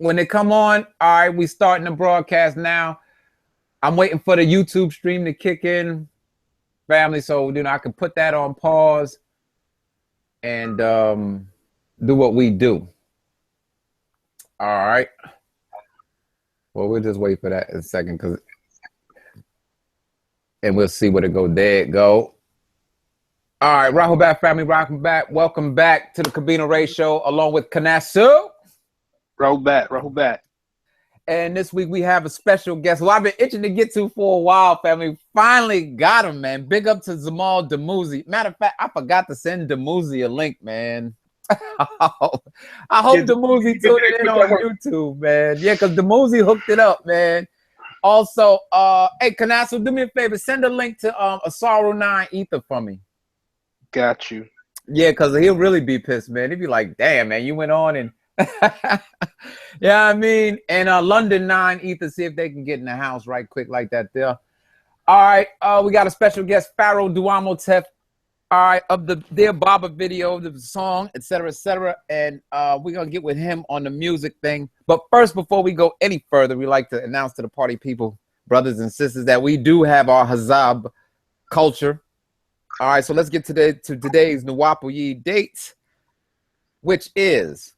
when they come on, all right, we starting the broadcast now. I'm waiting for the YouTube stream to kick in, family, so you know I can put that on pause and do what we do. All right. Well, we'll just wait for that in a second, and we'll see where it go. There it go. All right, Rahul back, family, rocking back. Welcome back to the Kabina Ray Show, along with Kanasu. Rahul back. And this week we have a special guest who I've been itching to get to for a while, family. Finally got him, man. Big up to Zamal Damuzi. Matter of fact, I forgot to send Damuzi a link, man. I hope Damuzi tuned it in on YouTube, man. Yeah, because Damuzi hooked it up, man. Also, hey, Kanasu, do me a favor. Send a link to Asaru 9 Ether for me. Got you. Yeah, because he'll really be pissed, man. He'd be like, damn, man, you went on and... yeah, I mean, and London 9 Ether, see if they can get in the house right quick like that there. All right, we got a special guest, Pharaoh DUAMUTEF, all right, of the Dear Baba video, the song, etc., and we're going to get with him on the music thing. But first, before we go any further, we like to announce to the party people, brothers and sisters, that we do have our Hazab culture. All right, so let's get to today's NUWAUPIAN date, which is...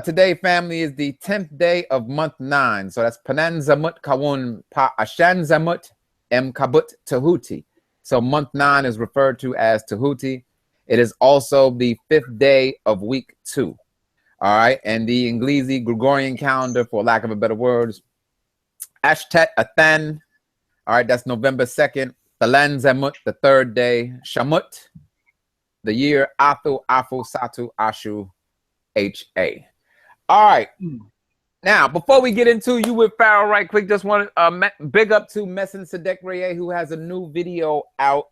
today, family, is the 10th day of month 9. So that's Pananzamut Kawun Pa Ashanzamut M Kabut Tahuti. So month 9 is referred to as Tahuti. It is also the 5th day of week 2. All right. And the Inglesi Gregorian calendar, for lack of a better words, Ashtet Athan. All right. That's November 2nd. Talanzamut, the 3rd day. Shamut, the year Athu Afu Satu Ashu HA. All right. Now, before we get into you with Pharaoh right quick, just want to big up to Messin Sadek Reye, who has a new video out.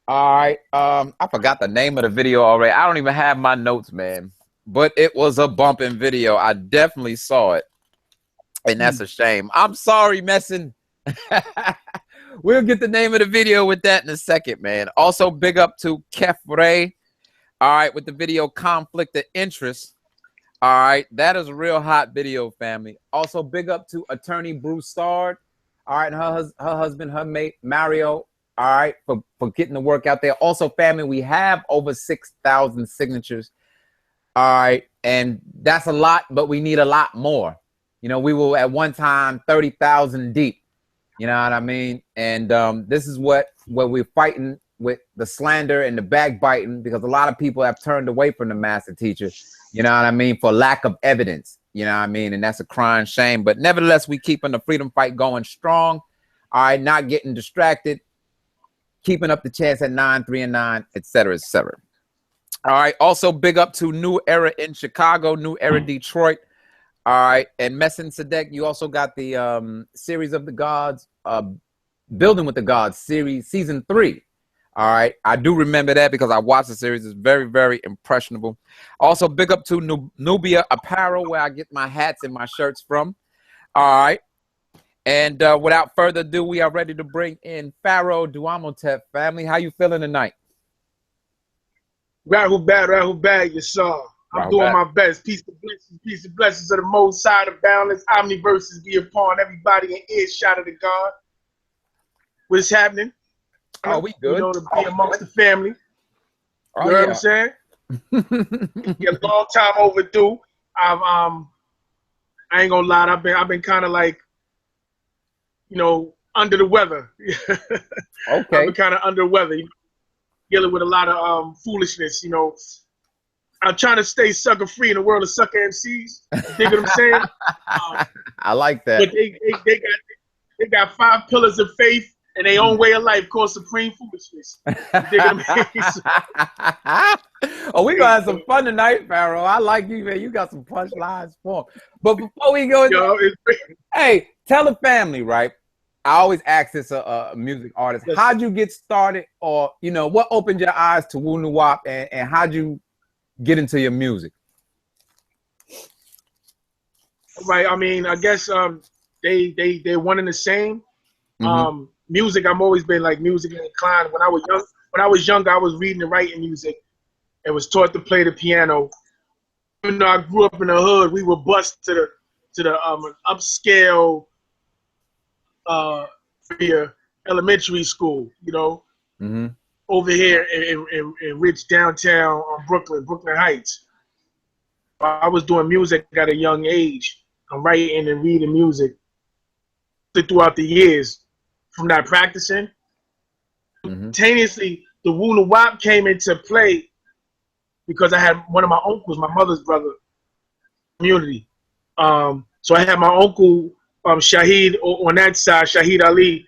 All right. I forgot the name of the video already. I don't even have my notes, man. But it was a bumping video. I definitely saw it. And that's a shame. I'm sorry, Messin. We'll get the name of the video with that in a second, man. Also, big up to Kef Ray. All right, with the video Conflict of Interest. All right, that is a real hot video, family. Also, big up to Attorney Broussard. All right, and her husband, her mate, Mario. All right, for getting the work out there. Also, family, we have over 6,000 signatures. All right, and that's a lot, but we need a lot more. You know, we were at one time 30,000 deep. You know what I mean? And this is what we're fighting with, the slander and the backbiting, because a lot of people have turned away from the master teacher, you know what I mean, for lack of evidence, you know what I mean, and that's a crying shame. But nevertheless, we keeping the freedom fight going strong. All right, not getting distracted, keeping up the chance at 9, 3, and 9, etc., etc. All right, also big up to New Era in Chicago, New Era Detroit. All right, and Messin Sadek, you also got the Series of the Gods, Building with the Gods series, season 3. All right, I do remember that because I watched the series. It's very, very impressionable. Also, big up to Nubia Apparel, where I get my hats and my shirts from. All right, and without further ado, we are ready to bring in Pharaoh DUAMUTEF. Family, how you feeling tonight? Rahul bad, you saw. I'm doing my best. Peace and blessings of the most side of balance. Omniverses be upon everybody in earshot of the God. What's happening? Oh, we good. You know, to be amongst the family. You know what I'm saying? Yeah, long time overdue. I ain't gonna lie. I've been kind of like, you know, under the weather. Okay. I've been kind of under the weather, dealing with a lot of foolishness. You know, I'm trying to stay sucker free in the world of sucker MCs. You dig what I'm saying? I like that. But they got 5 pillars of faith. And their own way of life called supreme foolishness. Oh, we gonna have some fun tonight, Pharaoh. I like you, man. You got some punchlines for him. But before we go, hey, tell the family, right? I always ask this a music artist. How'd you get started, or you know, what opened your eyes to wu-nuwaupu, and how'd you get into your music? Right. I mean, I guess they're one and the same. Music, I've always been like music inclined. When I was young, I was reading and writing music and was taught to play the piano. even though I grew up in the hood, we were bused to the upscale elementary school, you know, over here in rich downtown Brooklyn Heights. I was doing music at a young age. I'm writing and reading music throughout the years from that practicing. Simultaneously, the wu-nuwaupu came into play because I had one of my uncles, my mother's brother, community. So I had my uncle Shahid on that side, Shahid Ali,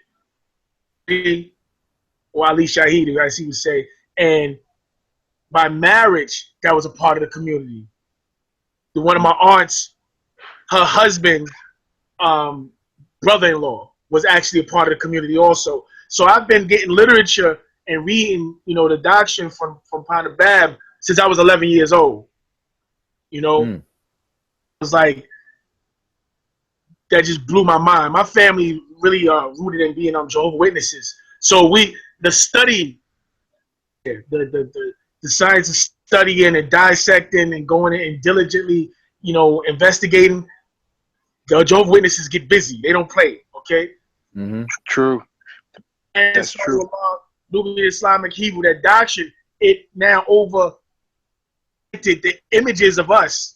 or Ali Shahid, as he would say. And by marriage, that was a part of the community. One of my aunts, her husband, brother-in-law, was actually a part of the community also. So I've been getting literature and reading, you know, the doctrine from Ponda Bab since I was 11 years old. You know, it was like, that just blew my mind. My family really rooted in being Jehovah's Witnesses. So the study, the science of studying and dissecting and going in and diligently, you know, investigating, the Jehovah's Witnesses get busy. They don't play, okay? True. And That's so true. Nubian Islamic Hebrew, that doctrine, it now over the images of us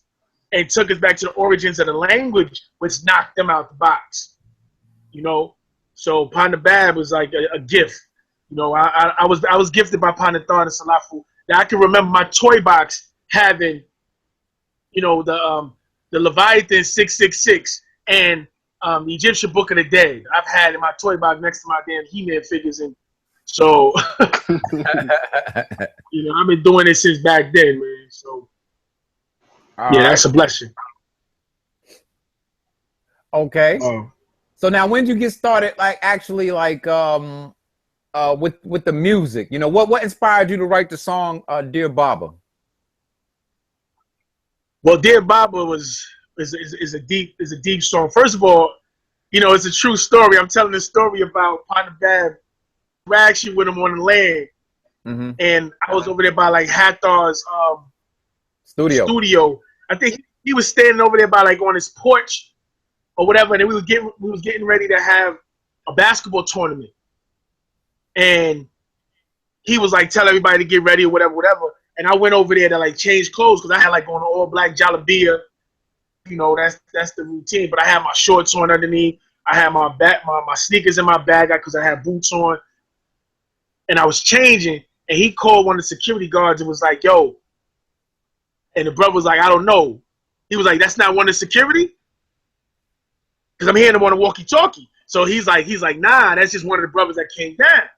and took us back to the origins of the language, which knocked them out the box. You know? So Ponda Bab was like a gift. You know, I was gifted by Ponda Thar and Salafu. That I can remember my toy box having, you know, the Leviathan 666 and the Egyptian Book of the Dead. I've had in my toy box next to my damn He-Man figures, and so you know, I've been doing it since back then, man. So yeah, that's a blessing. Okay. So now, when did you get started, like actually, like with the music? You know, what inspired you to write the song "Dear Baba"? Well, "Dear Baba" is a deep song. First of all, you know, it's a true story. I'm telling this story about Ponda Bab interaction with him on the land, and I was over there by like Hathar's studio. I think he was standing over there by like on his porch or whatever, and we was getting ready to have a basketball tournament, and he was like telling everybody to get ready or whatever. And I went over there to like change clothes because I had like on an all black jalabia. You know, that's the routine. But I had my shorts on underneath. I had my sneakers in my bag because I had boots on. And I was changing, and he called one of the security guards and was like, "Yo," and the brother was like, "I don't know." He was like, "That's not one of the security?" Because I'm hearing him on the walkie-talkie. So he's like, "Nah, that's just one of the brothers that came down."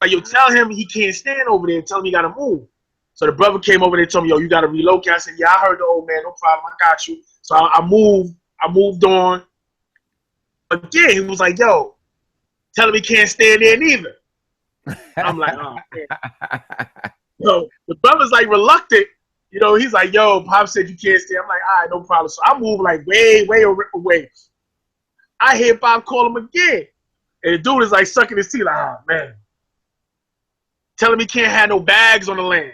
Like, yo, tell him he can't stand over there and tell him he got to move. So the brother came over there and told me, "Yo, you got to relocate." I said, "Yeah, I heard the old man. No problem. I got you." So I moved on. But yeah, he was like, "Yo, tell him he can't stand there neither." I'm like, "Oh, man." So the brother's like reluctant. You know, he's like, "Yo, Pop said you can't stay." I'm like, "All right, no problem." So I move like way away. I hear Pop call him again. And the dude is like sucking his teeth like, "Oh, man." Tell him he can't have no bags on the land.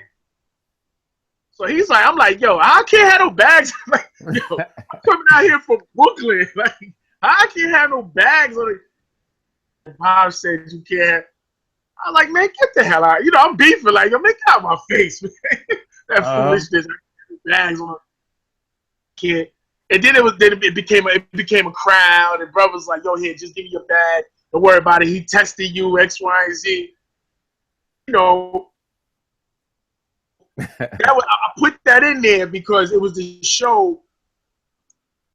So he's like, I'm like, "Yo, I can't have no bags." Like, yo, I'm coming out here from Brooklyn. Like, I can't have no bags on it. And Pop said you can't. I'm like, "Man, get the hell out." You know, I'm beefing like, "Yo, man, get out of my face, man." That foolishness. Bags on. Can't. And then it became a crowd, and brothers like, "Yo, here, just give me your bag. Don't worry about it. He tested you, X, Y, and Z." You know, I put that in there because it was the show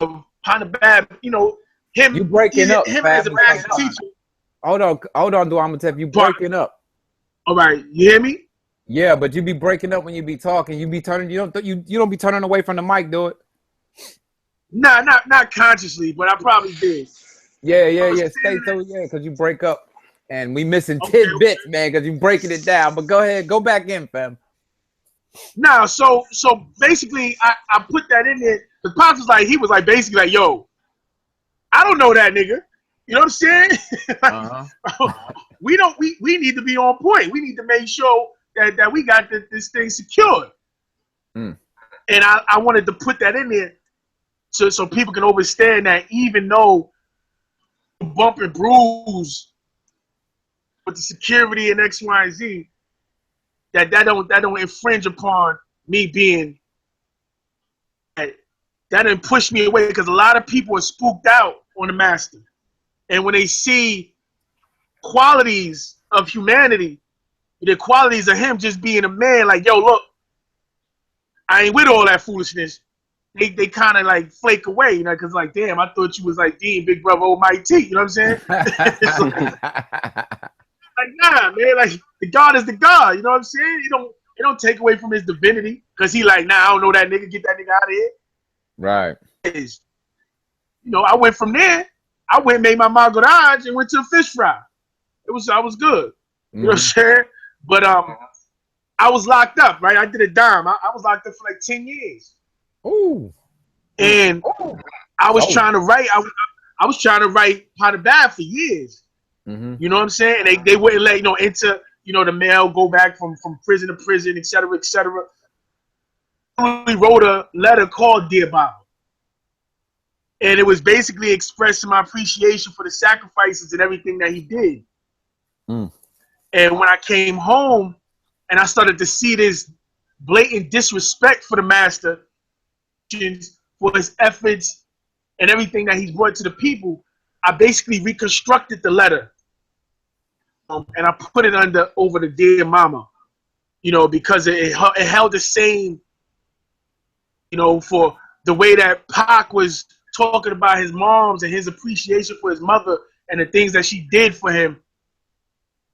of Ponda Bab. You know, him. You breaking up? Him as a master teacher. Hold on, DUAMUTEF. You breaking up? All right, you hear me? Yeah, but you be breaking up when you be talking. You be turning. You don't be turning away from the mic. Do it. Nah, not consciously, but I probably did. Yeah. Stay so because you break up, and we missing tidbits, man, because you breaking it down. But go ahead, go back in, fam. Nah, so basically, I put that in there. The Pops was like, he was like basically like, "Yo, I don't know that nigga." You know what I'm saying? We need to be on point. We need to make sure that we got this thing secured. And I wanted to put that in there so people can understand that even though bump and bruise with the security and X, Y, and Z, that don't infringe upon me being that didn't push me away, because a lot of people are spooked out on the master. And when they see qualities of humanity, the qualities of him just being a man, like, yo, look, I ain't with all that foolishness. They kind of like flake away, you know, because like, damn, I thought you was like Dean, Big Brother Almighty, you know what I'm saying? Like, nah, man, like the God is the God, you know what I'm saying? It don't take away from his divinity, because he like, nah, I don't know that nigga, get that nigga out of here. Right. You know, I went from there. I went and made my Margarage and went to a fish fry. I was good. You know what I'm saying? But I was locked up, right? I did a dime. I was locked up for like 10 years. Ooh. And I was trying to write. I was trying to write Pot of Bad for years. You know what I'm saying? And they wouldn't let, you know, enter, you know, the mail, go back from prison to prison, et cetera, et cetera. I wrote a letter called Dear Bible. And it was basically expressing my appreciation for the sacrifices and everything that he did. And when I came home and I started to see this blatant disrespect for the master, for his efforts and everything that he's brought to the people, I basically reconstructed the letter. And I put it over the Dear Mama, you know, because it held the same, you know, for the way that Pac was talking about his moms and his appreciation for his mother and the things that she did for him.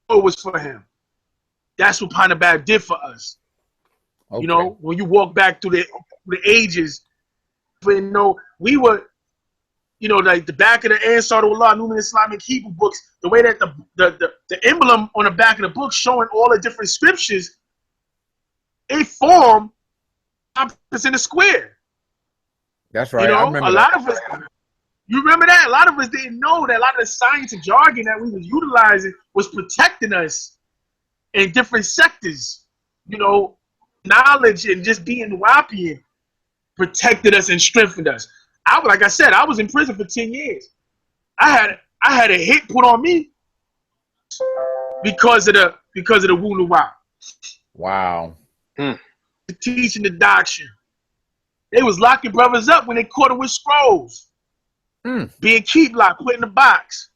It was for him. That's what Panabab did for us. Okay. You know, when you walk back through the ages, you know, we were, you know, like the back of the Asaru Allah, Nuwaupian Islamic Hebrew books, the way that the emblem on the back of the book showing all the different scriptures, it formed opposites in a square. That's right. You know, a lot of us, you remember that? A lot of us didn't know that a lot of the science and jargon that we was utilizing was protecting us in different sectors. You know, knowledge and just being Nuwaupian protected us and strengthened us. Like I said, I was in prison for 10 years. I had a hit put on me because of the wu-nuwaupu. Wow. Teaching the doctrine. They was locking brothers up when they caught them with scrolls. Being keep locked, put in the box.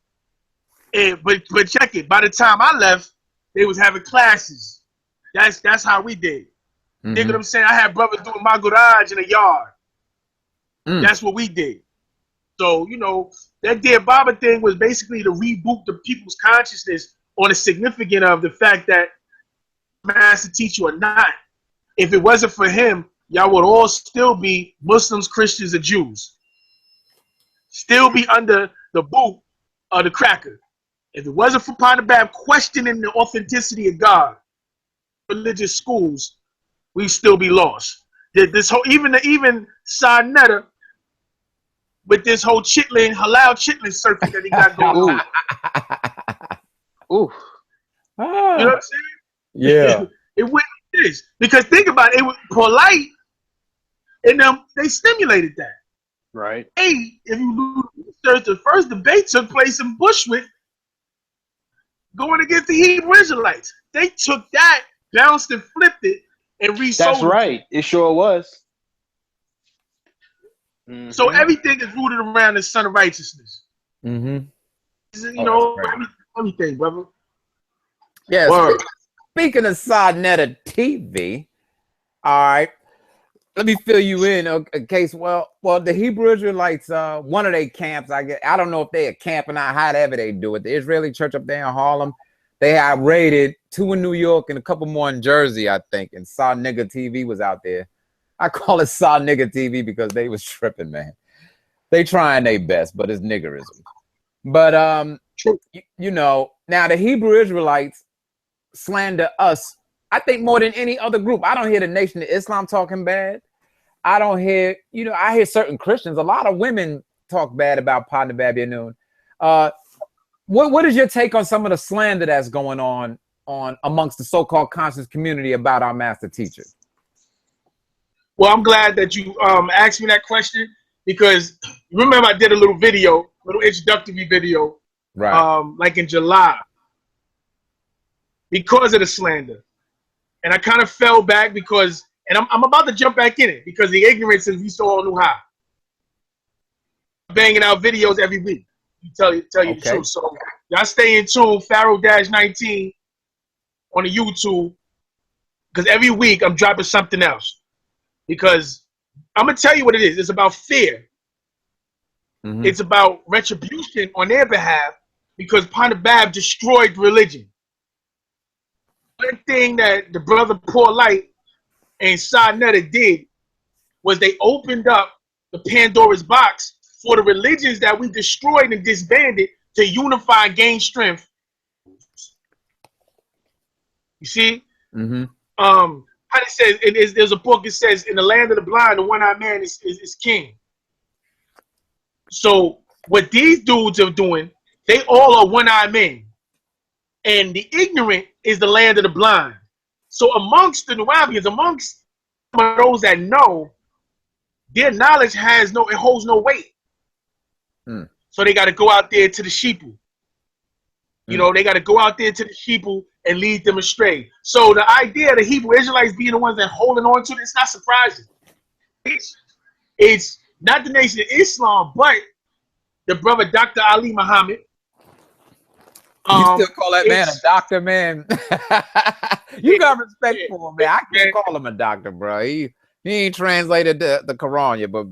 And but check it. By the time I left, they was having classes. That's how we did. You know what I'm saying? I had brothers doing my garage in a yard. That's what we did. So, you know, that Dear Baba thing was basically to reboot the people's consciousness on the significance of the fact that master teacher or not, if it wasn't for him, y'all would all still be Muslims, Christians, and Jews. Still be under the boot of the cracker. If it wasn't for Panabab questioning the authenticity of God, religious schools, we'd still be lost. This whole even Sarnetta with this whole halal chitlin circuit that he got going on. Ooh. You know what I'm saying? Yeah. It went like this. Because think about it, it was polite, and they stimulated that. Right. Hey, if you research, the first debate took place in Bushwick going against the Hebrew Israelites. They took that, bounced and flipped it, and resold it. That's right. It sure was. So everything is rooted around the Son of Righteousness. You know, everything, brother. Yeah. Speaking of Sarnetta TV, all right, let me fill you in case. Well, the Hebrew Israelites, one of their camps, I don't know if they are camping out, however they do it. The Israeli church up there in Harlem, they had raided 2 in New York and a couple more in Jersey, I think. And Saw Nigga TV was out there. I call it Saw Nigga TV because they was tripping, man. They trying their best, but it's niggerism. But you know, now the Hebrew Israelites slander us, I think, more than any other group. I don't hear the Nation of Islam talking bad. I don't hear, you know, I hear certain Christians, a lot of women talk bad about Partner Babylon. What is your take on some of the slander that's going on amongst the so-called conscious community about our master teacher? Well, I'm glad that you asked me that question because remember I did a little introductory video, Right. like in July, because of the slander, and I kind of fell back because, and I'm about to jump back in it because the ignorance is we still all knew how. Banging out videos every week. Tell you the truth. So y'all stay in tune. Pharaoh-19 on the YouTube because every week I'm dropping something else. Because I'm gonna tell you what it is. It's about fear. It's about retribution on their behalf because Panabab destroyed religion. One thing that the brother Poor Light and Sarnetta did was they opened up the Pandora's box for the religions that we destroyed and disbanded to unify and gain strength. You see? How it says, there's a book, it says, in the land of the blind, the one-eyed man is king. So what these dudes are doing, they all are one-eyed men. And the ignorant is the land of the blind. So amongst the Nuwaupians, amongst those that know, their knowledge holds no weight. So they got to go out there to the sheeple. You know, they got to go out there to the sheeple and lead them astray. So the idea of the Hebrew Israelites being the ones that holding on to it, it's not surprising. It's not the Nation of Islam, but the brother Dr. Ali Muhammad. You still call that man a doctor, man? You got respect for him, man. I can't call him a doctor, bro. He ain't translated the Quran yet, but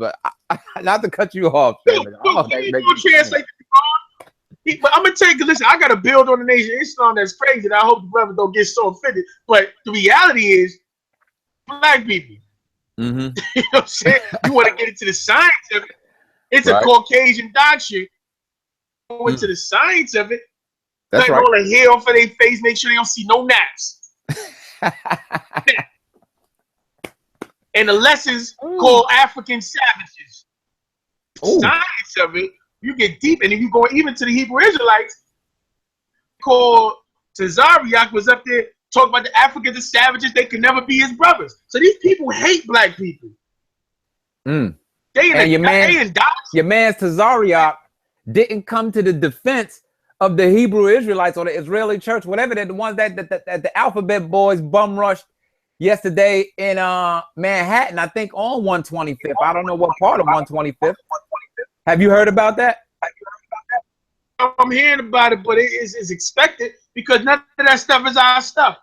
not to cut you off. Translate the Quran. But I'm gonna take a listen. I got to build on the Nation of Islam. That's crazy. And I hope the brother don't get so offended. But the reality is, black people. You know what I'm saying? You want to get into the science of it. It's a Caucasian doctrine. Go into the science of it. That's right. All the hair off of their face. Make sure they don't see no naps. And the lessons called African savages. Science of it. You get deep, and if you go even to the Hebrew Israelites, called Tazariak was up there talking about the Africans, the savages, they could never be his brothers. So these people hate black people. And your man Tazariak didn't come to the defense of the Hebrew Israelites or the Israeli church, whatever they're the ones that the Alphabet Boys bum rushed yesterday in Manhattan, I think on 125th. I don't know what part of 125th. Have you heard about that? I'm hearing about it, but it's expected because none of that stuff is our stuff.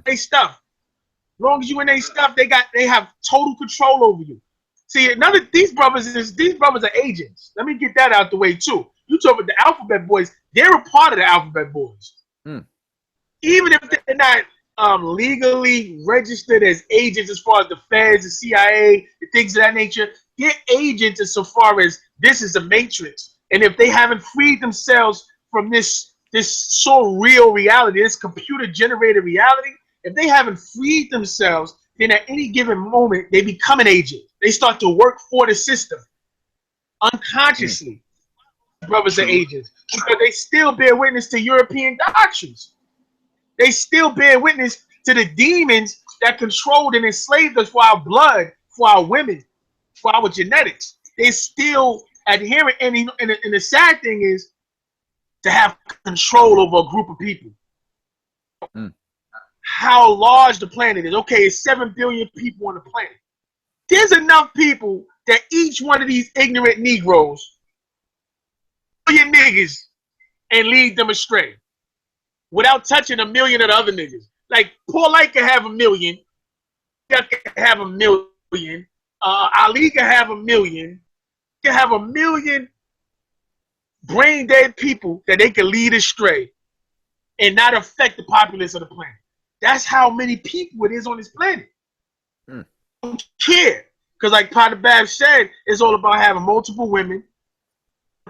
They stuff. As long as you in their stuff, they have total control over you. See, these brothers are agents. Let me get that out the way too. You talk about the Alphabet Boys, they're a part of the Alphabet Boys. Even if they're not legally registered as agents as far as the feds, the CIA, the things of that nature, they're agents as so far as this is a matrix. And if they haven't freed themselves from this surreal reality, this computer-generated reality, if they haven't freed themselves, then at any given moment, they become an agent. They start to work for the system unconsciously. Brothers are agents because they still bear witness to European doctrines. They still bear witness to the demons that controlled and enslaved us for our blood, for our women, for our genetics. They still adherent. And the sad thing is to have control over a group of people. How large the planet is. Okay, it's 7 billion people on the planet. There's enough people that each one of these ignorant Negroes your niggas and lead them astray without touching 1 million of the other niggas. Like Poor Light can have 1 million, Chuck can have 1 million, Ali can have 1 million, can have 1 million brain dead people that they can lead astray and not affect the populace of the planet. That's how many people it is on this planet. Don't care. Because like Potter Bab said, it's all about having multiple women,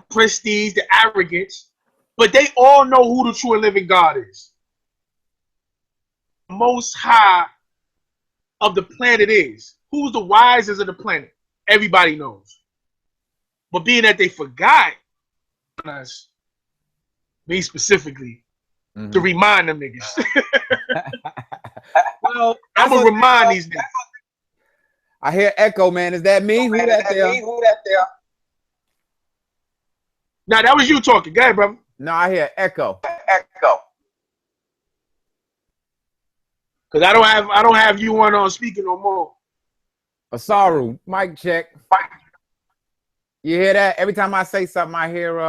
prestige, the arrogance, but they all know who the true and living God is. The Most High of the planet is. Who's the wisest of the planet? Everybody knows. But being that they forgot us, me specifically, to remind them niggas. Well, I'm gonna remind these niggas. I hear echo, man. Is that me? Who that there? Now that was you talking. Go ahead, brother. No, I hear echo. Cause I don't have you on speaking no more. Asaru, mic check. You hear that? Every time I say something, I hear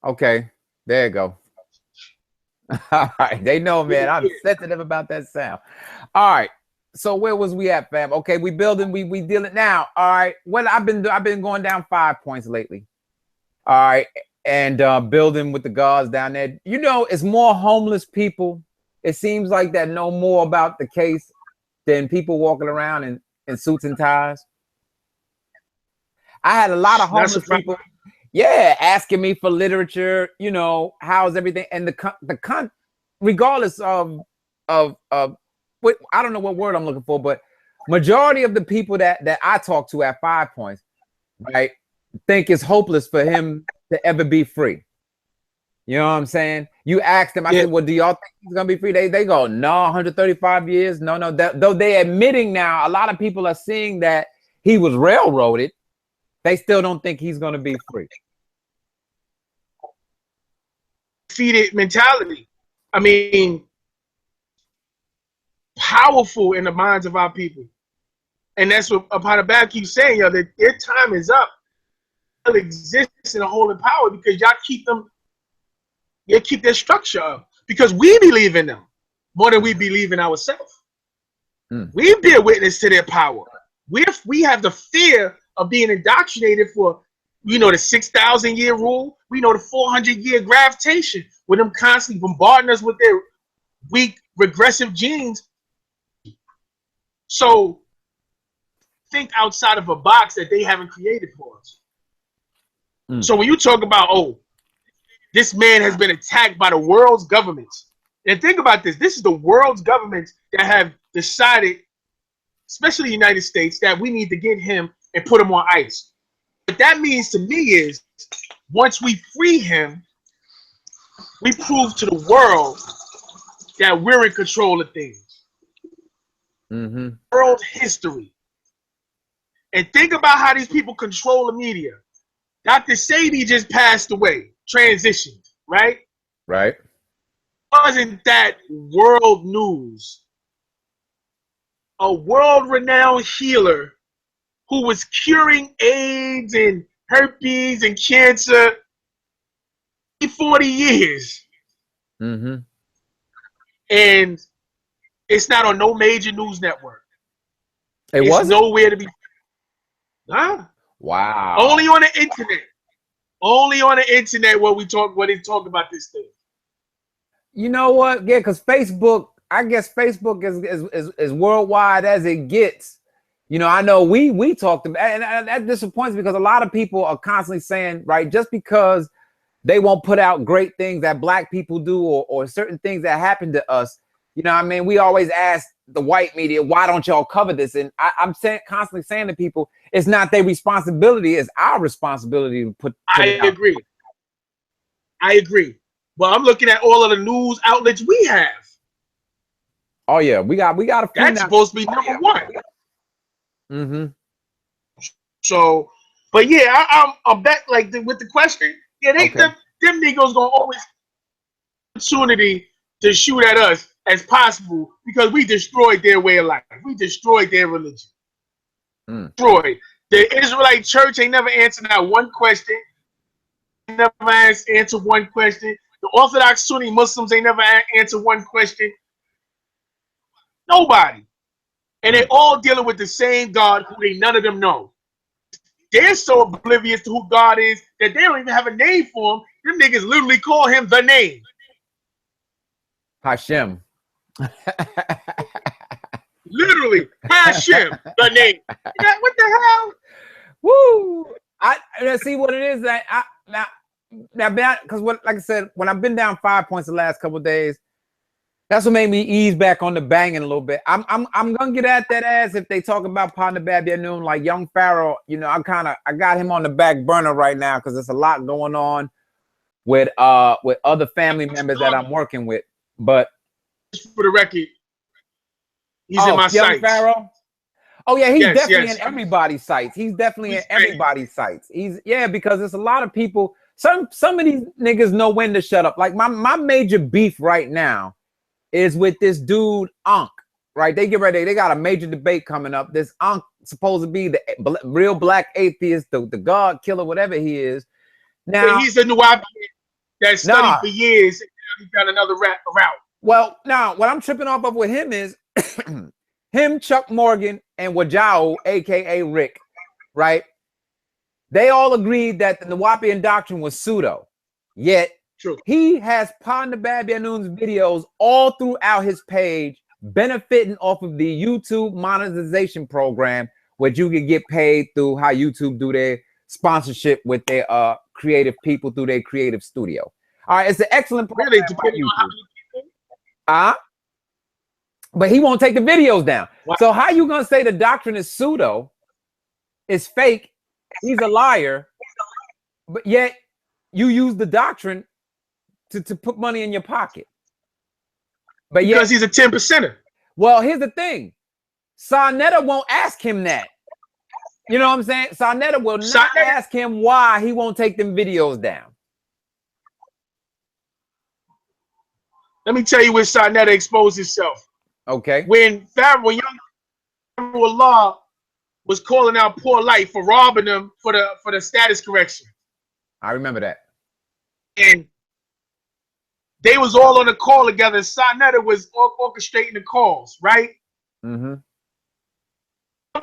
okay, there you go. All right, they know, man. I'm sensitive about that sound. All right. So where was we at, fam? Okay, we building, we dealing now. All right. Well, I've been going down 5 points lately. All right, and building with the guards down there. You know, it's more homeless people. It seems like that know more about the case than people walking around in suits and ties. I had a lot of homeless people, yeah, asking me for literature. You know, how's everything? And regardless of what, I don't know what word I'm looking for, but majority of the people that I talk to at 5 points, right, think it's hopeless for him to ever be free. You know what I'm saying? You ask them, I said, well, do y'all think he's gonna be free? They go, no, 135 years. No. Though they're admitting now, a lot of people are seeing that he was railroaded. They still don't think he's gonna be free. Defeated mentality. I mean, powerful in the minds of our people. And that's what Aponabab keeps saying, yo, that their time is up. They'll exist in a holding power because y'all keep their structure up. Because we believe in them more than we believe in ourselves. We bear witness to their power. We have the fear of being indoctrinated for, you know, the 6,000-year rule. We know the 400-year gravitation, with them constantly bombarding us with their weak, regressive genes. So think outside of a box that they haven't created for us. So when you talk about, oh, this man has been attacked by the world's governments, and think about this. This is the world's governments that have decided, especially the United States, that we need to get him and put him on ice. What that means to me is, once we free him, we prove to the world that we're in control of things. World history. And think about how these people control the media. Dr. Sadie just passed away, transitioned, right? Right. Wasn't that world news? A world-renowned healer who was curing AIDS and herpes and cancer 40 years. And it's not on no major news network. It wasn't? Nowhere to be. Huh? Wow. Only on the internet. Only on the internet where they talk about this thing. You know what? Yeah, because Facebook, I guess Facebook is as worldwide as it gets. You know, I know we talked about, and that disappoints me because a lot of people are constantly saying, right, just because they won't put out great things that black people do or certain things that happen to us, you know what I mean? We always ask the white media, why don't y'all cover this? And I'm constantly saying to people, it's not their responsibility, it's our responsibility to put it out. I agree. Well, I'm looking at all of the news outlets we have. Oh yeah, we got a few. That's supposed to be number one. So, but yeah, I'm back like with the question. Yeah, them niggas gonna always opportunity to shoot at us as possible because we destroyed their way of life. We destroyed their religion. Destroyed. The Israelite church ain't never answered that one question. Never answered one question. The Orthodox Sunni Muslims ain't never answered one question. Nobody. And they all dealing with the same God who none of them know. They're so oblivious to who God is that they don't even have a name for him. Them niggas literally call him the name. Hashem. Literally, Hashem, the name. What the hell? Woo! I see what it is that because like I said, when I've been down 5 points the last couple of days, that's what made me ease back on the banging a little bit. I'm gonna get at that ass if they talk about Partner Bab noon like Young Pharaoh. You know, I got him on the back burner right now because there's a lot going on with other family members that I'm working with. But for the record, he's in my Young sights. Pharaoh. Oh yeah, he's Yes, definitely yes. in everybody's sites. He's definitely He's in everybody's sites. He's because there's a lot of people. Some of these niggas know when to shut up. Like my major beef right now is with this dude Ankh. Right? They get ready. They got a major debate coming up. This Ankh supposed to be the real black atheist, the God killer, whatever he is. Now he's a Nuwaupian that studied for years and now he got another route. Well, now what I'm tripping off of with him is him, Chuck Morgan, and Wajau, aka Rick, right? They all agreed that the Nuwaupian doctrine was pseudo. Yet True. he has Ponda Babianoon's videos all throughout his page, benefiting off of the YouTube monetization program, where you can get paid through how YouTube do their sponsorship with their creative people through their creative studio. All right, it's an excellent program. Really, depending on how many people. But he won't take the videos down. Wow. So how you gonna say the doctrine is pseudo, is fake, he's a liar, but yet you use the doctrine to put money in your pocket? But because he's a 10%er. Well, here's the thing. Sarnetta won't ask him that. You know what I'm saying? Sarnetta will not ask him why he won't take them videos down. Let me tell you where Sarnetta exposed himself. Okay. When young Allah was calling out Poor Light for robbing them for the status correction. I remember that. And they was all on a call together. Sarnetta was orchestrating the calls, right? Mm-hmm.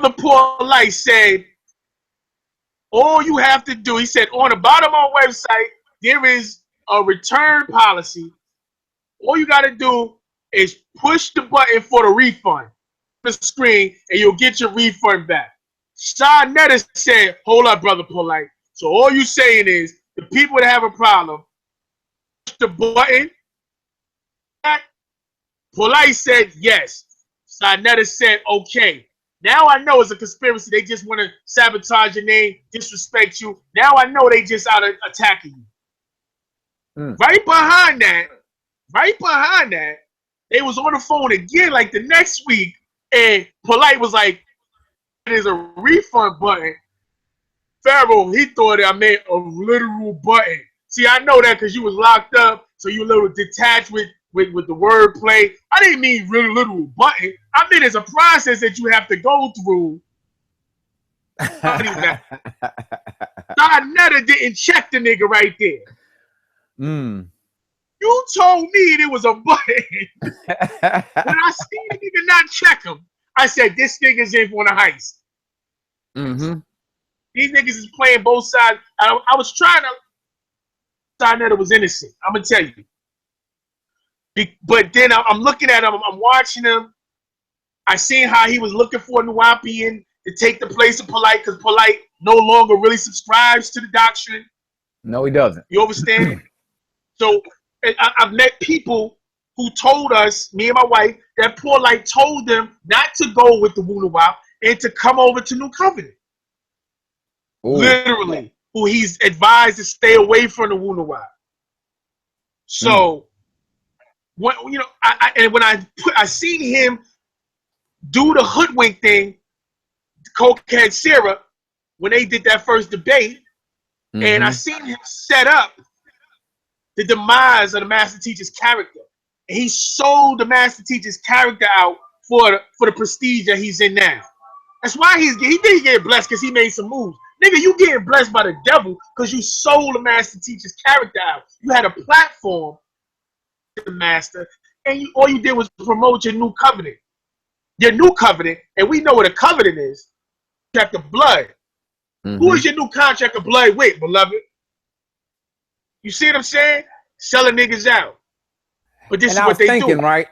The Poor Light said, all you have to do, he said, on the bottom of our website, there is a return policy. All you got to do is push the button for the refund on the screen, and you'll get your refund back. Sarnetta said, hold up, brother Polite. So all you saying is, the people that have a problem, push the button. Polite said, yes. Sarnetta said, okay. Now I know it's a conspiracy. They just want to sabotage your name, disrespect you. Now I know they just out attacking you. Mm. Right behind that, they was on the phone again like the next week, and Polite was like, there's a refund button. Pharaoh, he thought I meant a literal button. See, I know that because you was locked up, so you a little detached with the word play. I didn't mean really literal button. I mean it's a process that you have to go through. Sarnetta didn't check the nigga right there. Mm. You told me there was a button. When I seen the nigga not check him, I said, this nigga's in for a heist. Mm-hmm. These niggas is playing both sides. I was trying to. Sarnetta was innocent. I'm going to tell you. But then I'm looking at him. I'm watching him. I seen how he was looking for a Nuwaupian to take the place of Polite, because Polite no longer really subscribes to the doctrine. No, he doesn't. You understand? So I've met people who told us, me and my wife, that Poor Light told them not to go with the wu-nuwaupu and to come over to New Covenant. Ooh. Literally, who he's advised to stay away from the wu-nuwaupu. So, when I seen him do the hoodwink thing, Cokehead Sarah, when they did that first debate, and I seen him set up the demise of the Master Teacher's character. And he sold the Master Teacher's character out for the prestige that he's in now. That's why he did get blessed, because he made some moves. Nigga, you getting blessed by the devil because you sold the Master Teacher's character out. You had a platform, the Master, and all you did was promote your new covenant. Your new covenant, and we know what a covenant is. Contract of blood. Who is your new contract of blood with, beloved? You see what I'm saying? Selling niggas out. But this is what they do. Right?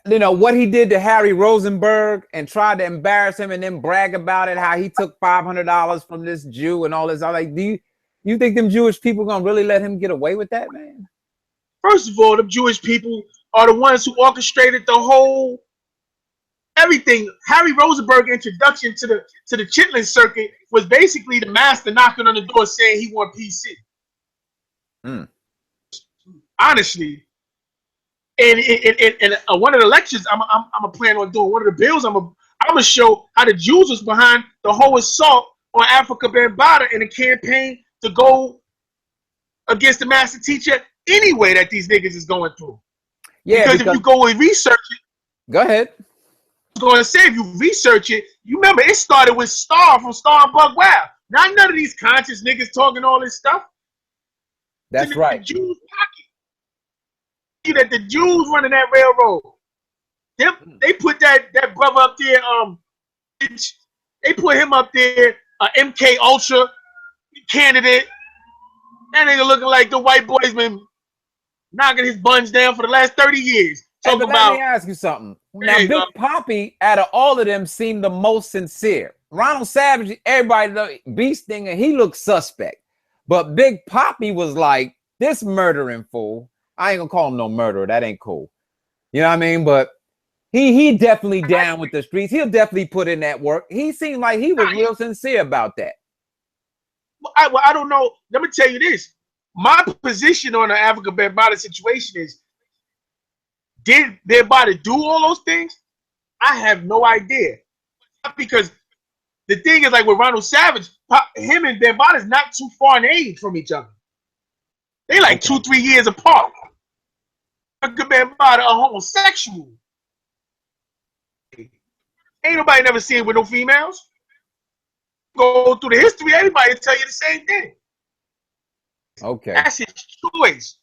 You know, what he did to Harry Rosenberg and tried to embarrass him and then brag about it, how he took $500 from this Jew and all this. I'm like, do you think them Jewish people gonna really let him get away with that, man? First of all, the Jewish people are the ones who orchestrated the whole everything. Harry Rosenberg introduction to the Chitlin circuit was basically the Master knocking on the door saying he want PC. Honestly, and one of the lectures I'm a plan on doing, one of the bills I'm I'm gonna show how the Jews was behind the whole assault on Africa Bambaataa in a campaign to go against the master teacher anyway that these niggas is going through. Yeah, because if you go and research it, go ahead. I was going to say, if you research it, you remember it started with Star from Star and Buck Wild. Not none of these conscious niggas talking all this stuff. That's right. The Jews pocket. That the Jews running that railroad. They put that brother up there. They put him up there. MK Ultra candidate. That nigga looking like the white boy's been knocking his buns down for the last 30 years. Hey, but let me ask you something. Now, Big Papi, out of all of them, seemed the most sincere. Ronald Savage, everybody, Bee Stinger, he looked suspect. But Big Papi was like, this murdering fool. I ain't gonna call him no murderer. That ain't cool. You know what I mean? But he definitely down with the streets. He'll definitely put in that work. He seemed like he was real sincere about that. I don't know. Let me tell you this. My position on the Africa Bambaataa situation is, did Bambaataa do all those things? I have no idea. Because the thing is, like with Ronald Savage, him and Bambaataa is not too far in age from each other. They like 2-3 years apart. Africa Bambaataa a homosexual. Ain't nobody never seen with no females. Go through the history, everybody will tell you the same thing. Okay. That's his choice.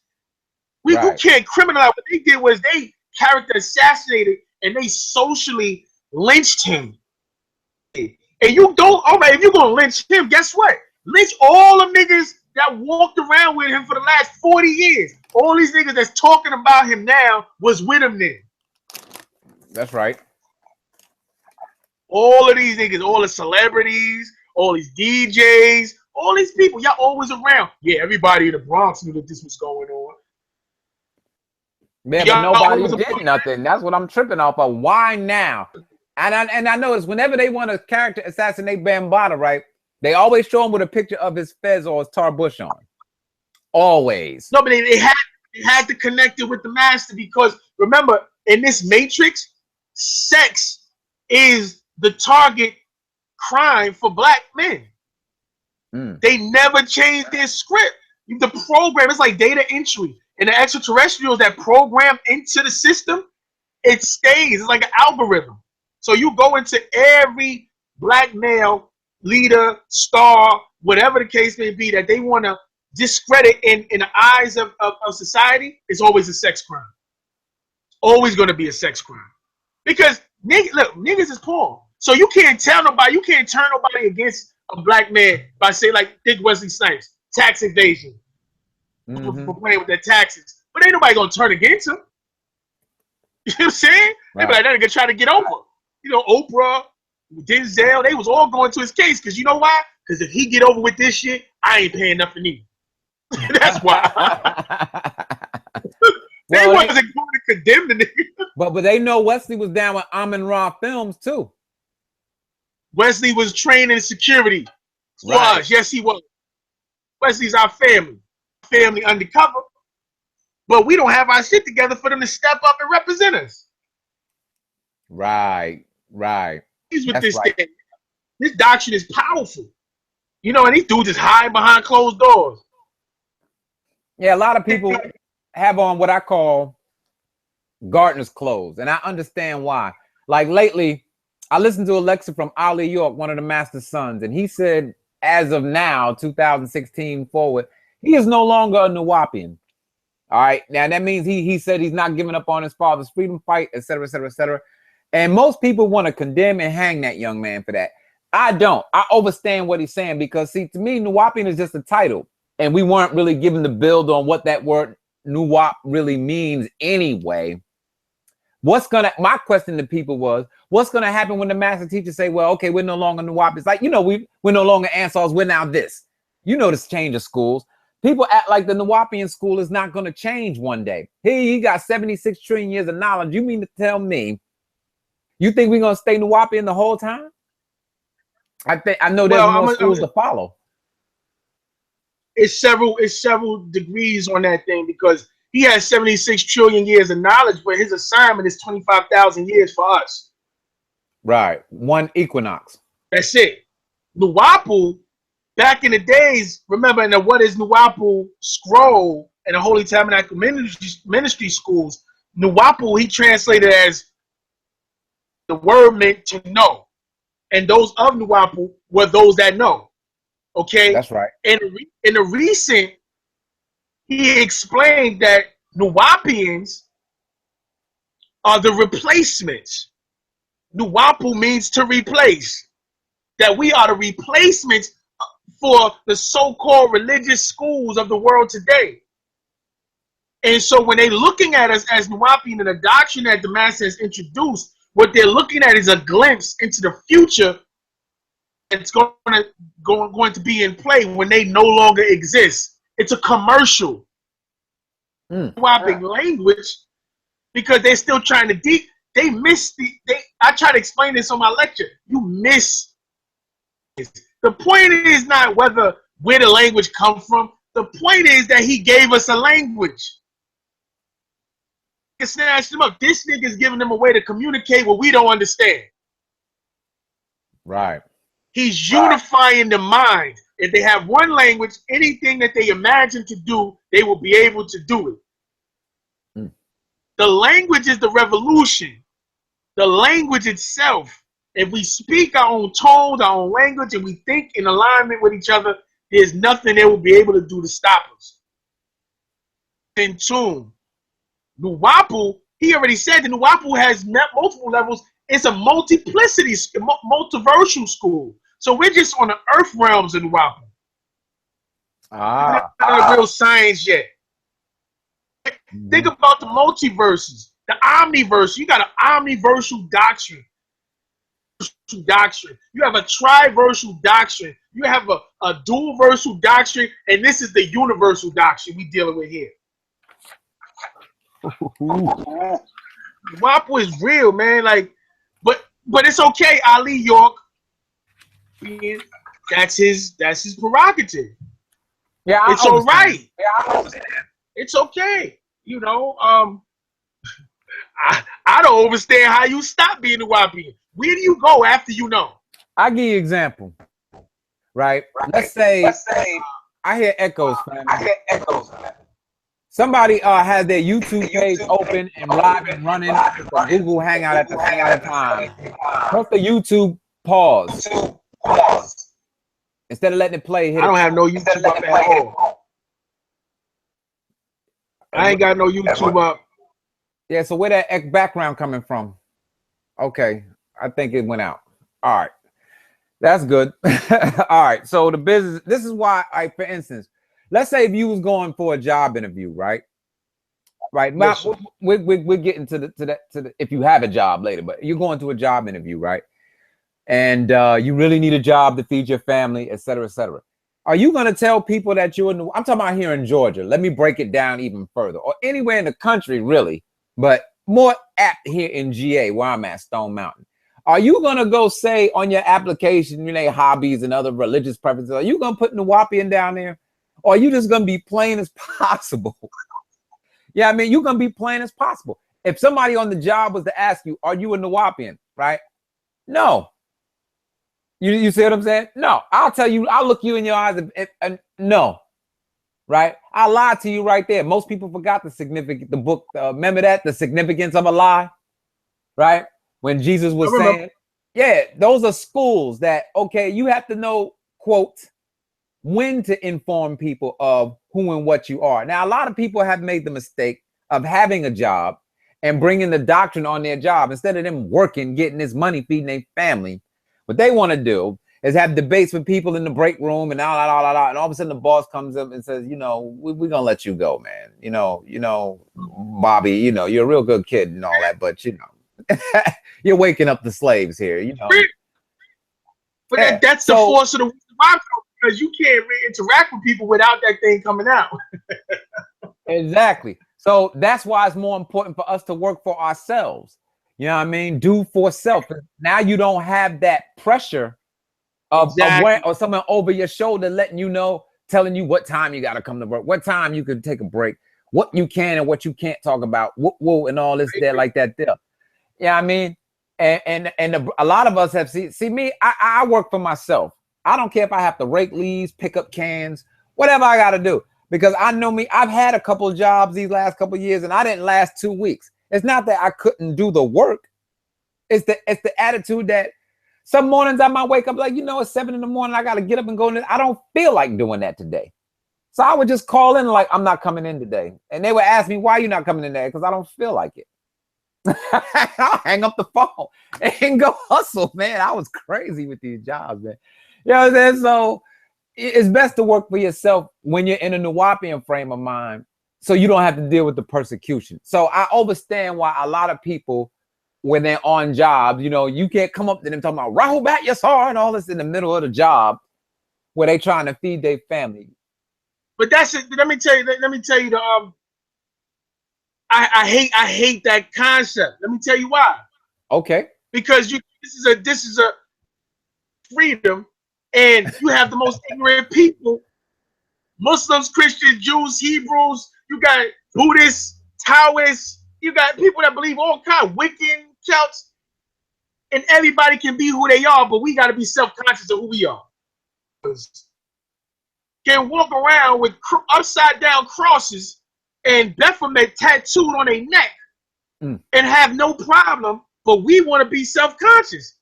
We can't criminalize. What they did was they character assassinated and they socially lynched him. And you don't, all right, if you're gonna lynch him, guess what? Lynch all the niggas that walked around with him for the last 40 years. All these niggas that's talking about him now was with him then. That's right. All of these niggas, all the celebrities, all these DJs, all these people, y'all always around. Yeah, everybody in the Bronx knew that this was going on. Man, but nobody did nothing. That's what I'm tripping off of. Why now? And I notice whenever they want a character assassinate Bambaataa, right? They always show him with a picture of his fez or his tar bush on. Always. No, but they had to connect it with the master because remember, in this matrix, sex is the target crime for black men. They never changed their script. The program is like data entry. And the extraterrestrials that program into the system, it stays. It's like an algorithm. So you go into every black male leader, star, whatever the case may be, that they want to discredit in the eyes of society, it's always a sex crime. Always going to be a sex crime. Because, look, niggas is poor. So you can't tell nobody, you can't turn nobody against a black man by saying like Dick Wesley Snipes, tax evasion, for playing with their taxes. But ain't nobody going to turn against him. You know what I'm saying? They be like, that nigga try to get over. You know, Oprah, Denzel, they was all going to his case. Because you know why? Because if he get over with this shit, I ain't paying nothing either. That's why. They wasn't going to condemn the nigga. But they know Wesley was down with Amun-Ra Films too. Wesley was trained in security. Was. Yes, he was. Wesley's our family. Family undercover. But we don't have our shit together for them to step up and represent us. Right. He's with this thing. This doctrine is powerful. You know, and these dudes just hide behind closed doors. Yeah, a lot of people have on what I call gardener's clothes. And I understand why. Like lately, I listened to a lecture from Ali York, one of the master's sons, and he said, as of now, 2016 forward, he is no longer a Nuwaupian. All right. Now that means he said he's not giving up on his father's freedom fight, etc., etc., etc. And most people want to condemn and hang that young man for that. I don't. I understand what he's saying because, see, to me, Nuwaupian is just a title, and we weren't really given the build on what that word Nuwaup really means anyway. My question to people was, what's going to happen when the master teachers say, well, okay, we're no longer Nuwaup. It's like, you know, we're no longer Ansars, we're now this. You know, this change of schools. People act like the Nuwaupian school is not going to change one day. He got 76 trillion years of knowledge. You mean to tell me, you think we're going to stay Nuwaupian the whole time? I know there's more schools to follow. It's several degrees on that thing because he has 76 trillion years of knowledge, but his assignment is 25,000 years for us. Right. One equinox. That's it. Nuwaupu, back in the days, remember in the What is Nuwaupu scroll in the Holy Tabernacle ministry schools, Nuwaupu he translated as the word meant to know. And those of Nuwaupu were those that know. Okay? That's right. In the recent, he explained that Nuwaupians are the replacements. Nuwaupu means to replace. That we are the replacements for the so-called religious schools of the world today. And so when they're looking at us as Nuwaupian and the doctrine that the master has introduced, what they're looking at is a glimpse into the future that's going to be in play when they no longer exist. It's a commercial. Nuwaupian language, because they're still trying to they miss I try to explain this on my lecture. You miss. The point is not where the language comes from. The point is that he gave us a language. Snatched them up. This nigga's giving them a way to communicate what we don't understand. Right. He's unifying the mind. If they have one language, anything that they imagine to do, they will be able to do it. The language is the revolution. The language itself. If we speak our own tones, our own language, and we think in alignment with each other, there's nothing they will be able to do to stop us. In tune. Nuwaupu, he already said that Nuwaupu has multiple levels. It's a multiversial school. So we're just on the earth realms of Nuwaupu. Not real science yet. Think about the multiverses, the omniverse. You got an omniversal doctrine. You have a triversal doctrine. You have a dual-versal doctrine, and this is the universal doctrine we dealing with here. Nuwaupu is real, man. Like, but it's okay. Ali York, that's his prerogative. Yeah, it's all right. Yeah, it's okay. You know, I don't understand how you stop being Nuwaupian. Where do you go after you know? I'll give you an example. Right? Let's say I hear echoes, family. Somebody has their YouTube page open and live and running for Google Hangout at the same time. Press the YouTube pause. Instead of letting it play, hit I don't have no YouTube up at all. I ain't got no YouTube up. Yeah, so where that background coming from? Okay, I think it went out. All right, that's good. All right, so the business. This is why, for instance, let's say if you was going for a job interview, right? Right. Now, we're getting to the if you have a job later, but you're going to a job interview, right? And you really need a job to feed your family, et cetera, et cetera. Are you going to tell people that you're I'm talking about here in Georgia. Let me break it down even further, or anywhere in the country, really, but more apt here in GA, where I'm at, Stone Mountain. Are you going to go say on your application, you know, hobbies and other religious preferences, are you going to put Nuwaupian down there? Or are you just going to be plain as possible? Yeah, I mean, you're going to be plain as possible. If somebody on the job was to ask you, are you a Nuwaupian, right? No. You see what I'm saying? No. I'll tell you, I'll look you in your eyes and no. Right? I'll lie to you right there. Most people forgot the book, remember that? The Significance of a Lie, right? When Jesus was saying, yeah, those are schools that, okay, you have to know, quote, when to inform people of who and what you are. Now, a lot of people have made the mistake of having a job and bringing the doctrine on their job instead of them working, getting this money, feeding their family. What they want to do is have debates with people in the break room and and all of a sudden the boss comes up and says, you know, we're gonna let you go, man. You know, Bobby, you know, you're a real good kid and all that, but you know, you're waking up the slaves here, you know. But yeah. That's the force of the because you can't interact with people without that thing coming out. Exactly. So that's why it's more important for us to work for ourselves. You know what I mean? Do for self. Now you don't have that pressure of or someone over your shoulder letting you know, telling you what time you got to come to work, what time you can take a break, what you can and what you can't talk about, whoa, and all this there like that there. Yeah, I mean, A lot of us have see me. I work for myself. I don't care if I have to rake leaves, pick up cans, whatever I got to do, because I know me. I've had a couple of jobs these last couple of years, and I didn't last 2 weeks. It's not that I couldn't do the work. It's the attitude that some mornings I might wake up like, you know, it's 7 in the morning. I got to get up and go. I don't feel like doing that today. So I would just call in like, I'm not coming in today. And they would ask me, why are you not coming in today? Because I don't feel like it. I'll hang up the phone and go hustle, man. I was crazy with these jobs, man. You know what I'm saying? So it's best to work for yourself when you're in a Nuwaupian frame of mind, so you don't have to deal with the persecution. So I understand why a lot of people, when they're on jobs, you know, you can't come up to them talking about Rahubat Yasar and all this in the middle of the job where they trying to feed their family. But that's it. Let me tell you the I hate that concept. Let me tell you why. Okay. Because this is a freedom, and you have the most ignorant people: Muslims, Christians, Jews, Hebrews. You got Buddhists, Taoists. You got people that believe all kinds, Wiccan, Celts, and everybody can be who they are, but we got to be self-conscious of who we are. Can walk around with upside down crosses and Baphomet tattooed on their neck and have no problem, but we want to be self-conscious.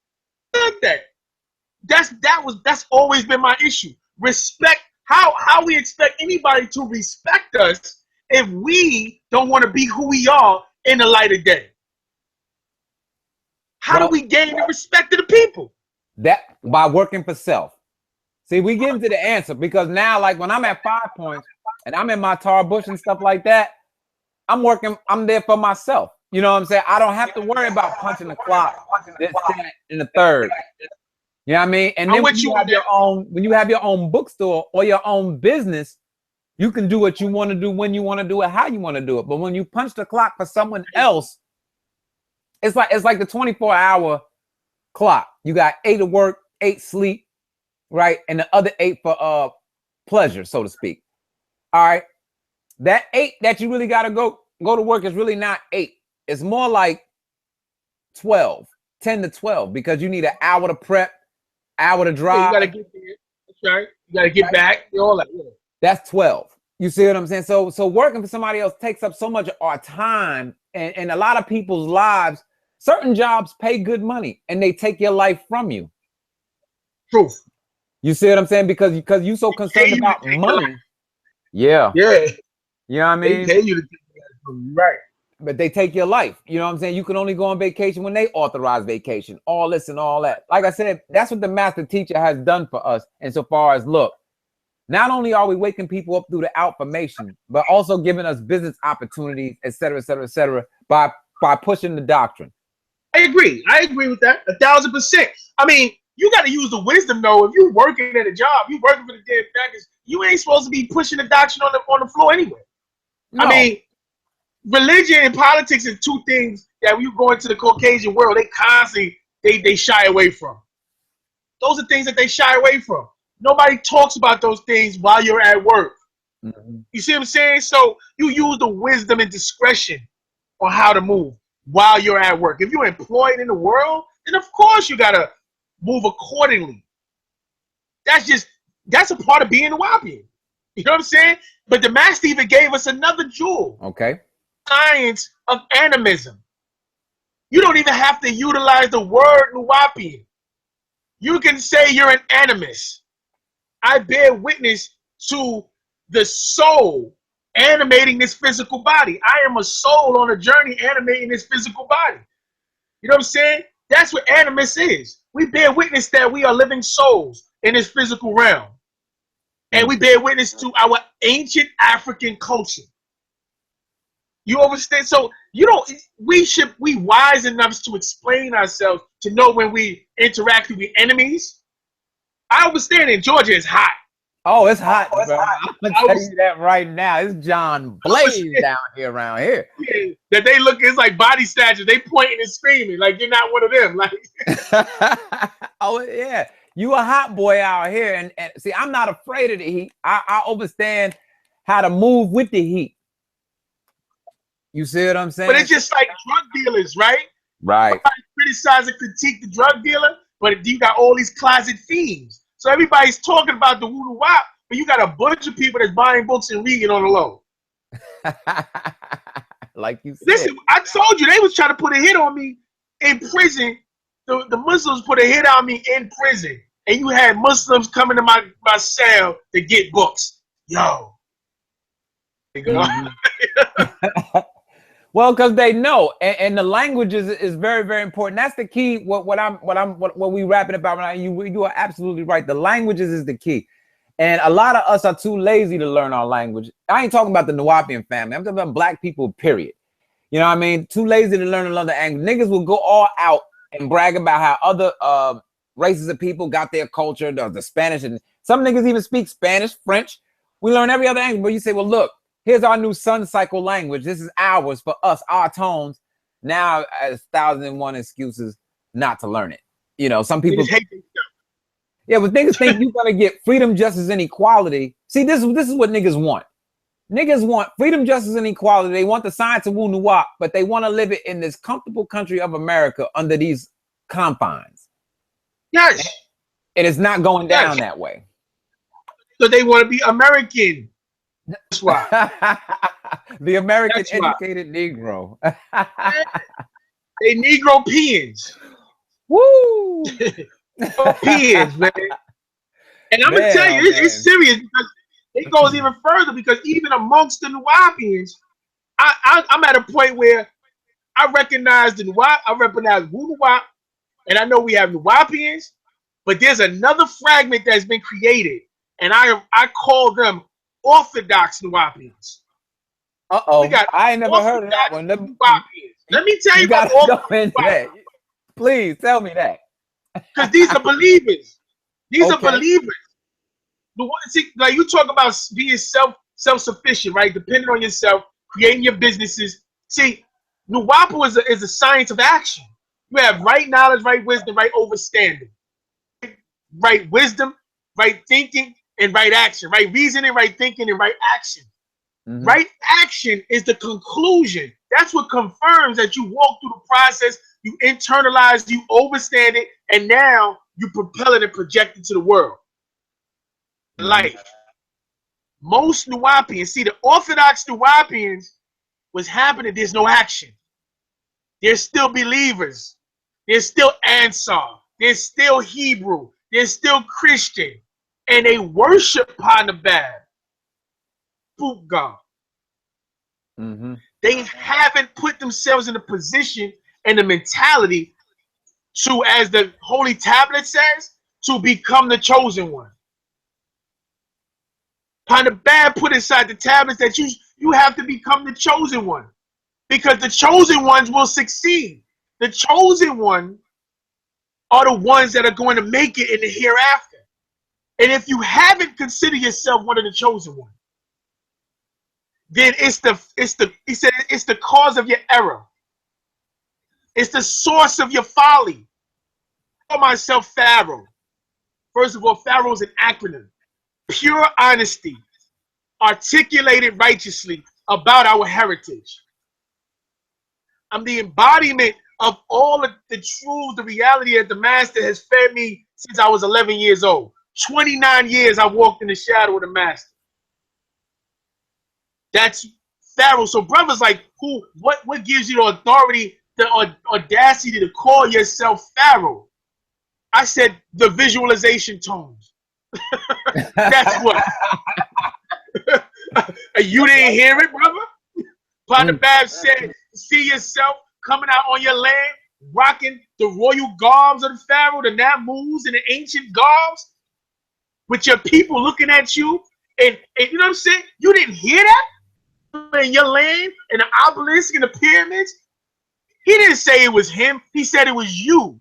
Look at that. That's always been my issue. Respect. How we expect anybody to respect us if we don't want to be who we are in the light of day? How do we gain the respect of the people? That by working for self. See, we get into the answer, because now, like when I'm at 5 Points and I'm in my tar bush and stuff like that, I'm there for myself. You know what I'm saying? I don't have to worry about punching the clock, this, that, and the third. You know what I mean? And then when you have your own bookstore or your own business, you can do what you want to do, when you want to do it, how you want to do it. But when you punch the clock for someone else, it's like the 24-hour clock. You got 8 to work, 8 sleep, right? And the other 8 for pleasure, so to speak. All right. That 8 that you really got to go to work is really not 8. It's more like 12, 10 to 12, because you need an hour to prep, hour to drive. Yeah, you got to get there. That's right. You got to get back. All that. Yeah. That's 12. You see what I'm saying? So working for somebody else takes up so much of our time, and a lot of people's lives. Certain jobs pay good money and they take your life from you. Truth. You see what I'm saying? Because you so concerned about money. Yeah. Yeah. You know what I mean? They pay you to take your life from you, right? But they take your life. You know what I'm saying? You can only go on vacation when they authorize vacation. All this and all that. Like I said, that's what the master teacher has done for us. Insofar as, look, not only are we waking people up through the outformation, but also giving us business opportunities, et cetera, by pushing the doctrine. I agree with that 1,000%. I mean, you got to use the wisdom, though. If you're working at a job, you working for the damn package, you ain't supposed to be pushing the doctrine on the floor anyway. No. I mean, religion and politics are two things that when you go into the Caucasian world, they constantly they shy away from. Those are things that they shy away from. Nobody talks about those things while you're at work. Mm-hmm. You see what I'm saying? So you use the wisdom and discretion on how to move while you're at work. If you're employed in the world, then of course you gotta move accordingly. That's a part of being a Nuwaupian. You know what I'm saying? But the master even gave us another jewel. Okay. Science of animism. You don't even have to utilize the word Nuwaupian. You can say you're an animist. I bear witness to the soul animating this physical body. I am a soul on a journey animating this physical body. You know what I'm saying? That's what animus is. We bear witness that we are living souls in this physical realm. And we bear witness to our ancient African culture. You understand? So we wise enough to explain ourselves, to know when we interact with enemies. I understand in Georgia it's hot. Oh, it's hot, bro. I'm gonna tell you that right now. It's John Blaze down here around here. Yeah, that they look, it's like body snatchers. They pointing and screaming like you're not one of them. Like, oh yeah, you a hot boy out here, and see, I'm not afraid of the heat. I understand how to move with the heat. You see what I'm saying? But it's just like drug dealers, right? Right. Criticize and critique the drug dealer, but you got all these closet fiends. So everybody's talking about the wu-nuwaupu, but you got a bunch of people that's buying books and reading on the low. Like you said. Listen, I told you they was trying to put a hit on me in prison. The Muslims put a hit on me in prison. And you had Muslims coming to my cell to get books. Yo. Mm-hmm. Well, because they know, and the language is very, very important. That's the key. What we rapping about right now. You are absolutely right. The languages is the key, and a lot of us are too lazy to learn our language. I ain't talking about the Nuwaupian family. I'm talking about black people. Period. You know what I mean? Too lazy to learn another language. Niggas will go all out and brag about how other races of people got their culture. The Spanish, and some niggas even speak Spanish, French. We learn every other language. But you say, well, look. Here's our new sun cycle language. This is ours for us, our tones. Now, as 1,001 excuses not to learn it. You know, some people. Yeah, but niggas think you're gonna get freedom, justice, and equality. See, this is what niggas want. Niggas want freedom, justice, and equality. They want the science of wu-nuwaupu, but they want to live it in this comfortable country of America under these confines. Yes. And it's not going down that way. So they want to be American. That's why. The American educated Negro. They Negropeans. Woo! Negropeans, man. And I'm gonna tell you, it's serious because it goes even further. Because even amongst the Nuwaupians, I'm at a point where I recognize the Nuwaupu, I recognize wu-nuwaupu, and I know we have Nuwaupians, but there's another fragment that's been created, and I call them Orthodox Nuwaupians. Uh-oh. I ain't never heard of that one. Let me tell you about that. Please tell me that. Because these are believers. These are believers. See, like you talk about being self-sufficient, right? Depending on yourself, creating your businesses. See, Nuwaupu is a science of action. You have right knowledge, right wisdom, right understanding. Right wisdom, right thinking, and right action, right reasoning, right thinking, and right action. Mm-hmm. Right action is the conclusion. That's what confirms that you walk through the process, you internalize, you understand it, and now you propel it and project it to the world. Mm-hmm. Life. Most Nuwaupians, see, the Orthodox Nuwaupians, what's happening, there's no action. They're still believers. They're still Ansar. They're still Hebrew. They're still Christian. And they worship Panabab, Poop God. Mm-hmm. They haven't put themselves in a position and the mentality to, as the Holy Tablet says, to become the chosen one. Panabab put inside the tablets that you have to become the chosen one, because the chosen ones will succeed. The chosen one are the ones that are going to make it in the hereafter. And if you haven't considered yourself one of the chosen ones, then he said it's the cause of your error. It's the source of your folly. I call myself Pharaoh. First of all, Pharaoh is an acronym. Pure honesty, articulated righteously about our heritage. I'm the embodiment of all of the truths, the reality that the Master has fed me since I was 11 years old. 29 years I walked in the shadow of the Master. That's Pharaoh. So brothers like, what gives you the authority, the audacity to call yourself Pharaoh? I said the visualization tones. That's what. You didn't hear it, brother? Panabab said, see yourself coming out on your land, rocking the royal garbs of the Pharaoh, the Namus and the ancient garbs, with your people looking at you, and you know what I'm saying? You didn't hear that in your land, and the obelisk and the pyramids. He didn't say it was him. He said it was you.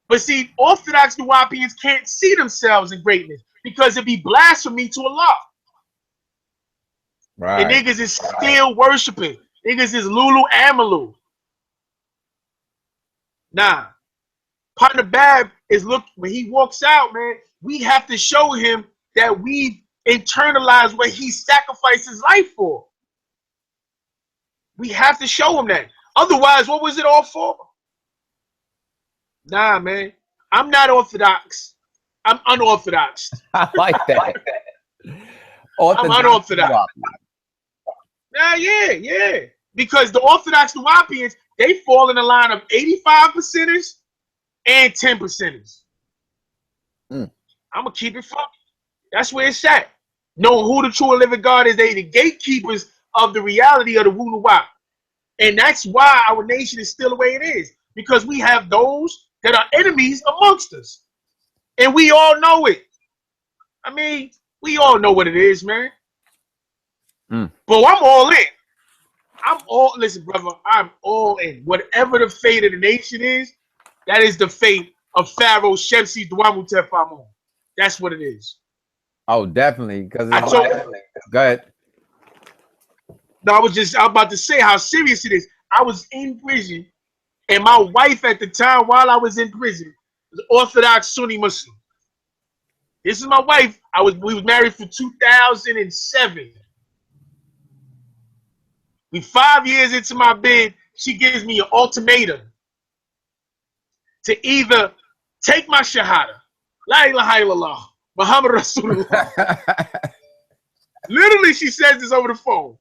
But see, Orthodox Nuwaupians can't see themselves in greatness because it'd be blasphemy to Allah. Right. And niggas is still worshiping. Niggas is Lulu Amalu. Nah. Panabab is when he walks out, man, we have to show him that we internalize what he sacrificed his life for. We have to show him that. Otherwise, what was it all for? Nah, man. I'm not orthodox. I'm unorthodox. I like that. I'm Orthodox unorthodox. Nuwaupian. Nah, yeah. Because the Orthodox Nuwaupians, they fall in the line of 85%ers and 10%ers. I'm gonna keep it funky. That's where it's at. Knowing who the true and living God is, they the gatekeepers of the reality of the wu-nuwaupu. And that's why our nation is still the way it is. Because we have those that are enemies amongst us. And we all know it. I mean, we all know what it is, man. But I'm all in. Listen, brother, I'm all in. Whatever the fate of the nation is, that is the fate of Pharaoh Shepsi DUAMUTEF I'm on. That's what it is. Oh, definitely. Because go ahead. No, I was about to say how serious it is. I was in prison, and my wife at the time, while I was in prison, was Orthodox Sunni Muslim. This is my wife. We was married for 2007. We 5 years into my bid, she gives me an ultimatum to either take my shahada, la ilaha illallah, Muhammad Rasulullah. Literally, she says this over the phone.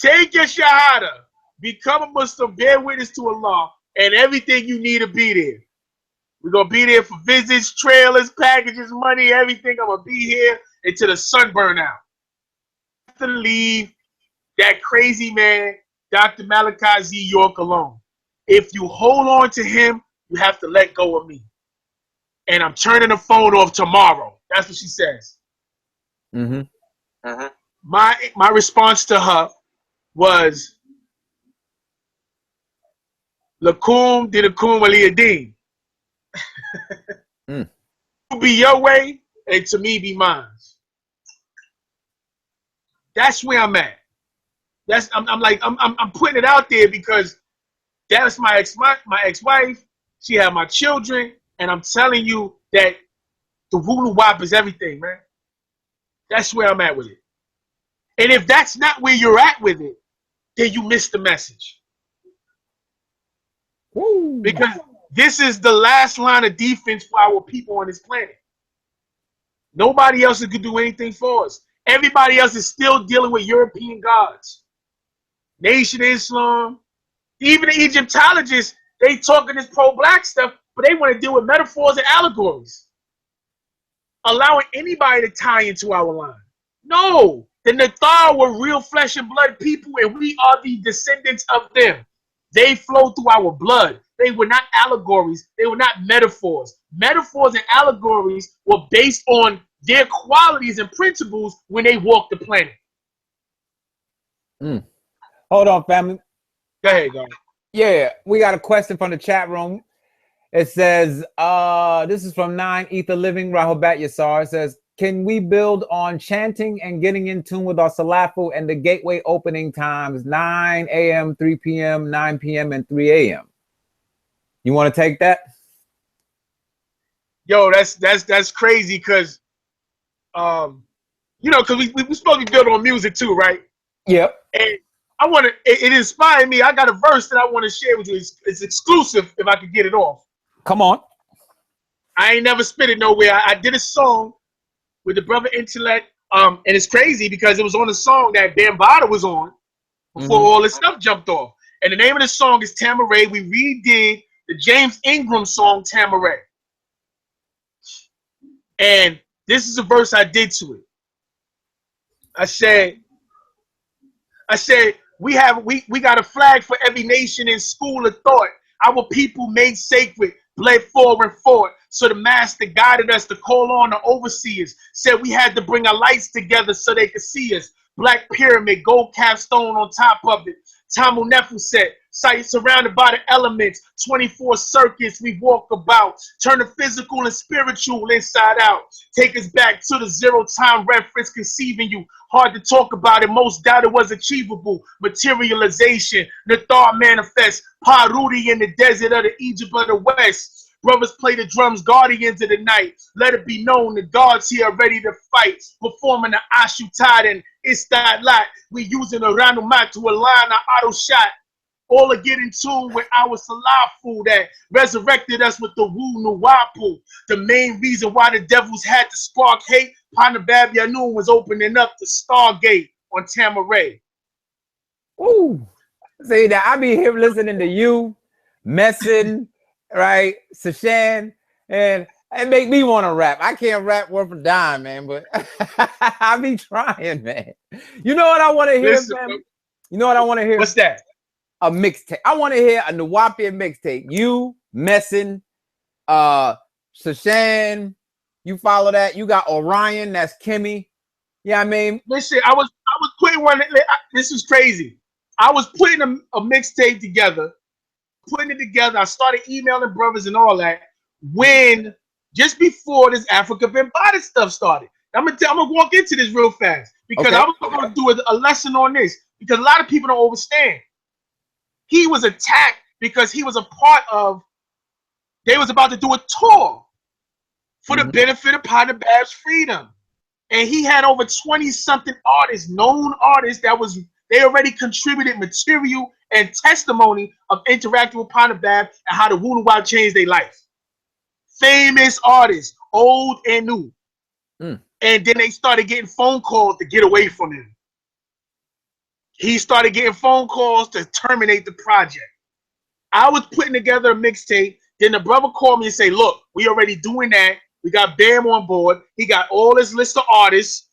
Take your shahada, become a Muslim, bear witness to Allah, and everything you need to be there. We're going to be there for visits, trailers, packages, money, everything. I'm going to be here until the sun burn out. I have to leave that crazy man, Dr. Malachi Z. York, alone. If you hold on to him, you have to let go of me. And I'm turning the phone off tomorrow. That's what she says. My response to her was, Lakum dinakum aliyadin. Be your way, and to me be mine. That's where I'm at. I'm putting it out there because that's my ex-wife. She had my children, and I'm telling you that the wu-nuwaupu is everything, man. That's where I'm at with it. And if that's not where you're at with it, then you missed the message. Woo. Because this is the last line of defense for our people on this planet. Nobody else could do anything for us. Everybody else is still dealing with European gods. Nation Islam. Even the Egyptologists, they talking this pro-black stuff, but they want to deal with metaphors and allegories. Allowing anybody to tie into our line. No. The Nathar were real flesh and blood people, and we are the descendants of them. They flow through our blood. They were not allegories. They were not metaphors. Metaphors and allegories were based on their qualities and principles when they walked the planet. Hold on, family. Go ahead, guys. Yeah, we got a question from the chat room. It says, this is from 9 Ether Living, Rahobat Yassar. It says, can we build on chanting and getting in tune with our salafu and the gateway opening times 9 a.m., 3 p.m., 9 p.m., and 3 a.m.? You want to take that? Yo, that's crazy because, because we supposed to be building on music too, right? Yep. And I want to. It inspired me. I got a verse that I want to share with you. It's exclusive if I could get it off. Come on. I ain't never spit it nowhere. I did a song with the brother Intellect, and it's crazy because it was on a song that Bambaataa was on before all this stuff jumped off. And the name of the song is Tamaray. We redid the James Ingram song Tamaray. And this is a verse I did to it. I said, we got a flag for every nation and school of thought. Our people made sacred, bled for and fought. So the master guided us to call on the overseers. Said we had to bring our lights together so they could see us. Black pyramid, gold capstone on top of it. Tamu Nefu said, surrounded by the elements, 24 circuits we walk about. Turn the physical and spiritual inside out. Take us back to the zero time reference conceiving you. Hard to talk about it, most doubt it was achievable. Materialization, Nathar manifest. Parudi in the desert of the Egypt of the West. Brothers play the drums, guardians of the night. Let it be known the gods here are ready to fight. Performing the Ashutad and Istad Lot. We using a Ranumat to align our auto shot. all to get in tune with our Salafu that resurrected us with the wu-nuwaupu. The main reason why the devils had to spark hate, Panabab Yanun was opening up the Stargate on Tamaray. Ooh. See that I be here listening to you, messing, right, Sashan, and it make me want to rap. I can't rap worth a dime, man, but I be trying, man. You know what I want to hear, man? You know what I want to hear? What's that? A mixtape. I want to hear a Nuwaupian mixtape. You, Messing, Sashan, you follow that. You got Orion, that's Kimmy. Yeah, I mean, listen, I was putting one. This is crazy. I was putting a mixtape together, putting it together. I started emailing brothers and all that when just before this Africa Been Body stuff started. I'm gonna walk into this real fast because okay. I was gonna do a lesson on this because a lot of people don't understand. He was attacked because he was a part of. They was about to do a tour for the benefit of Partner Bab's freedom, and he had over 20-something artists, known artists they already contributed material and testimony of interacting with Partner Bab and how the wu-nuwaupu changed their life. Famous artists, old and new. And then they started getting phone calls to get away from him. He started getting phone calls to terminate the project. I was putting together a mixtape. Then the brother called me and say, look, we already doing that. We got Bam on board. He got all his list of artists.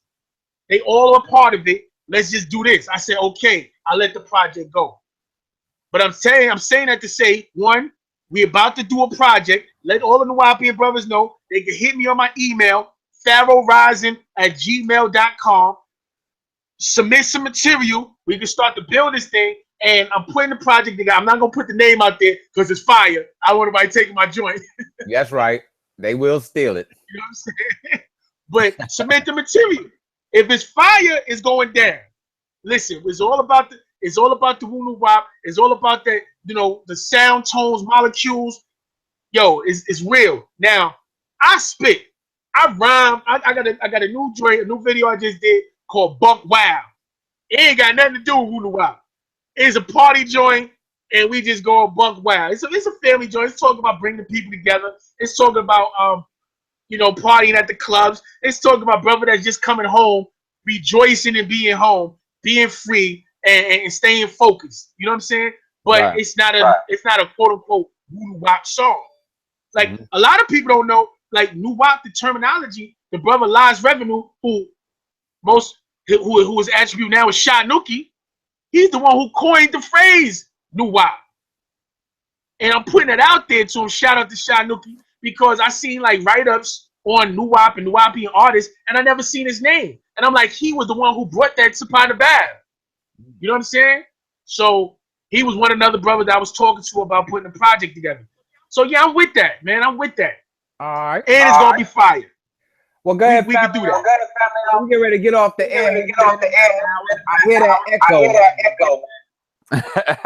They all are part of it. Let's just do this. I said, okay, I'll let the project go. But I'm saying that to say, one, we're about to do a project. Let all the Nuwaupian brothers know. They can hit me on my email, pharaohrising@gmail.com. Submit some material. We can start to build this thing. And I'm putting the project together. I'm not going to put the name out there because it's fire. I don't want anybody taking my joint. That's right. They will steal it. You know what I'm saying? But submit the material. If it's fire, it's going down. Listen, it's all about the wu-nuwaupu. It's all about the, the sound, tones, molecules. Yo, it's real. Now, I spit. I rhyme. I got a new joint, a new video I just did called Buck Wild. It ain't got nothing to do with wu-nuwaupu. It's a party joint, and we just go buck wild. It's a family joint. It's talking about bringing people together. It's talking about partying at the clubs. It's talking about brother that's just coming home, rejoicing and being home, being free, and staying focused. You know what I'm saying? But right. it's not a quote unquote wu-nuwaupu song. Like a lot of people don't know, like nuwaupu, the terminology. The brother Laz Revenue, who his attribute now is Shanuki. He's the one who coined the phrase nuwaupu. And I'm putting it out there to him. Shout out to Shanuki because I seen like write-ups on Nuwaupu and Nuwaupian artists, and I never seen his name. And I'm like, he was the one who brought that to Partner Bab. You know what I'm saying? So he was one of the other brothers that I was talking to about putting the project together. So yeah, I'm with that, man. I'm with that. All right. And it's gonna be fire. Well, go ahead. We can do that. We get ready to get off the air. I hear that echo.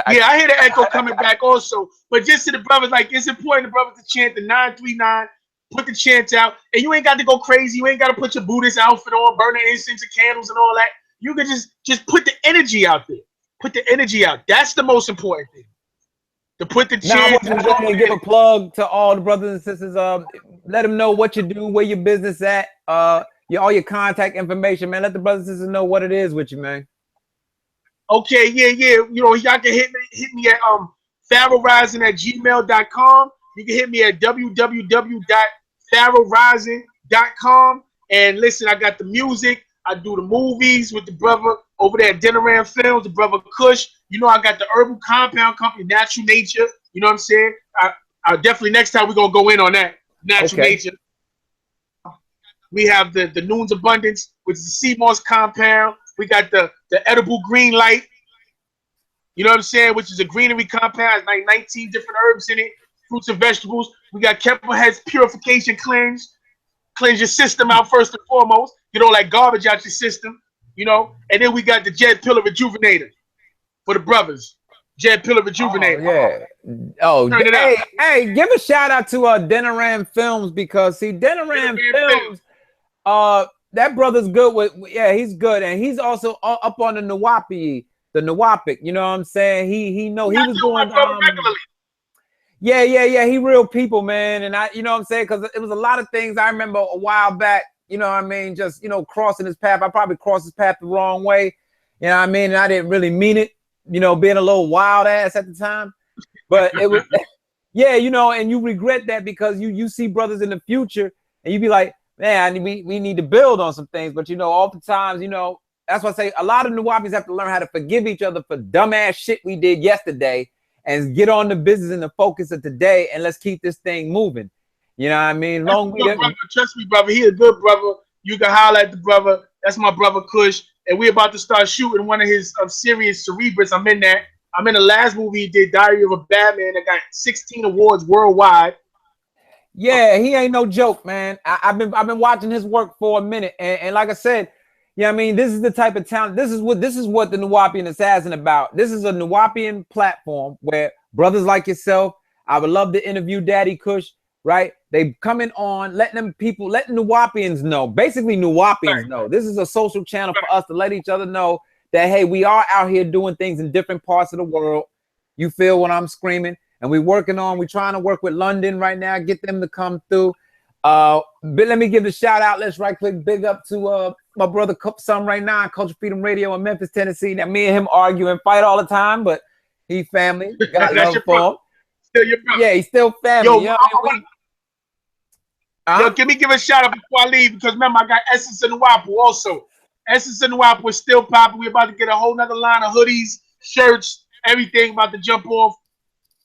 Yeah, I hear the echo coming back also. But just to the brothers, like it's important the brothers to chant the 939, put the chants out, and you ain't got to go crazy. You ain't got to put your Buddhist outfit on, burning incense and candles and all that. You can just put the energy out there. Put the energy out. That's the most important thing. To put the chant. Now, I want to give a plug to all the brothers and sisters. Let them know what you do, where your business at, all your contact information, man. Let the brothers and sisters know what it is with you, man. Okay, yeah. Y'all can hit me at pharaohrising@gmail.com. You can hit me at www.pharaohrising.com. And listen, I got the music. I do the movies with the brother over there at Dinaran Films, the brother Kush. I got the herbal compound company, Natural Nature. You know what I'm saying? I definitely next time we're gonna go in on that. Natural Nature. We have the Noon's Abundance, which is the sea moss compound. We got the edible green light. You know what I'm saying? Which is a greenery compound, like 19 different herbs in it, fruits and vegetables. We got Keppelhead's Purification Cleanse. Cleanse your system out first and foremost. Get all that garbage out your system, And then we got the Jet Pillar Rejuvenator for the brothers. Jet Pillar Rejuvenator. Oh, yeah. Hey, give a shout out to Dinaran Films because see, Dinaran Films, that brother's good with, he's good. And he's also up on the Nuwaupian. the Nuwaupic. You know what I'm saying? He know he was doing regularly. Yeah. He real people, man. And you know what I'm saying? Because it was a lot of things I remember a while back, you know what I mean? Just, you know, crossing his path. I probably crossed his path the wrong way. You know what I mean? And I didn't really mean it, you know, being a little wild ass at the time. But it was, yeah, you know, and you regret that because you see brothers in the future and you be like, man, we need to build on some things. But, you know, oftentimes, you know, that's why I say a lot of Nuwaupians have to learn how to forgive each other for dumbass shit we did yesterday and get on the business and the focus of today, and let's keep this thing moving. You know what I mean? Brother, trust me, brother. He a good brother. You can holler at the brother. That's my brother Kush. And we're about to start shooting one of his serious Cerebrus. I'm in that. I'm in the last movie he did, Diary of a Badman, that got 16 awards worldwide. Yeah, he ain't no joke, man. I've been watching his work for a minute, and like I said, yeah, I mean, this is the type of talent. This is what the Nuwaupian Assassin about. This is a Nuwaupian platform where brothers like yourself, I would love to interview Daddy Kush, right? They coming on, letting Nuwaupians know, basically Nuwaupians know. This is a social channel for us to let each other know that, hey, we are out here doing things in different parts of the world. You feel what I'm screaming? And we're trying to work with London right now, get them to come through. But let me give the shout out. Let's right quick big up to my brother Some right now, Culture Freedom Radio in Memphis, Tennessee. Now me and him argue and fight all the time, but he family. Got love for him. Still your brother. Yeah, he's still family. Yo, give a shout out before I leave, because remember I got Essence and Nuwaupu also. Essence and Nuwaupu is still popping. We're about to get a whole nother line of hoodies, shirts, everything about to jump off.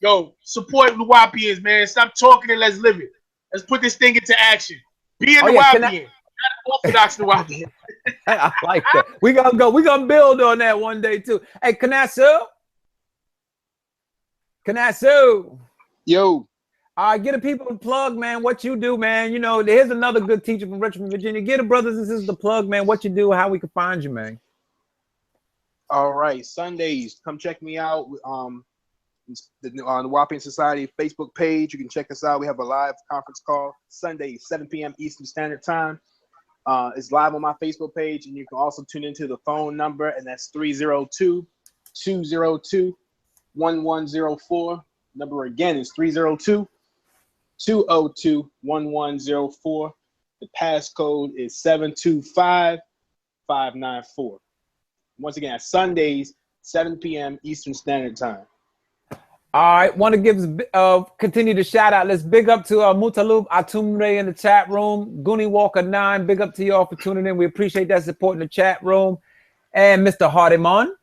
Yo, support Nuwaupians, man. Stop talking and let's live it. Let's put this thing into action. Be a Nuwaupian, not an Orthodox Nuwaupian. I like that. We're gonna build on that one day too. Hey, Kanasu. Yo. Get the people to plug, man, what you do, man. You know, here's another good teacher from Richmond, Virginia. Get the brothers and sisters to plug, man, what you do, how we can find you, man. All right, Sundays, come check me out. The Nuwaupian Society Facebook page. You can check us out. We have a live conference call Sunday, 7 p.m. Eastern Standard Time. It's live on my Facebook page, and you can also tune into the phone number, and that's 302-202-1104. Number again is 302-202-1104. The passcode is 725594. Once again, Sundays, 7 p.m. Eastern Standard Time. All right, want to give continue to shout out. Let's big up to Mutalub Atumre in the chat room. Goonie Walker 9, big up to y'all for tuning in. We appreciate that support in the chat room. And Mr. Hardiman,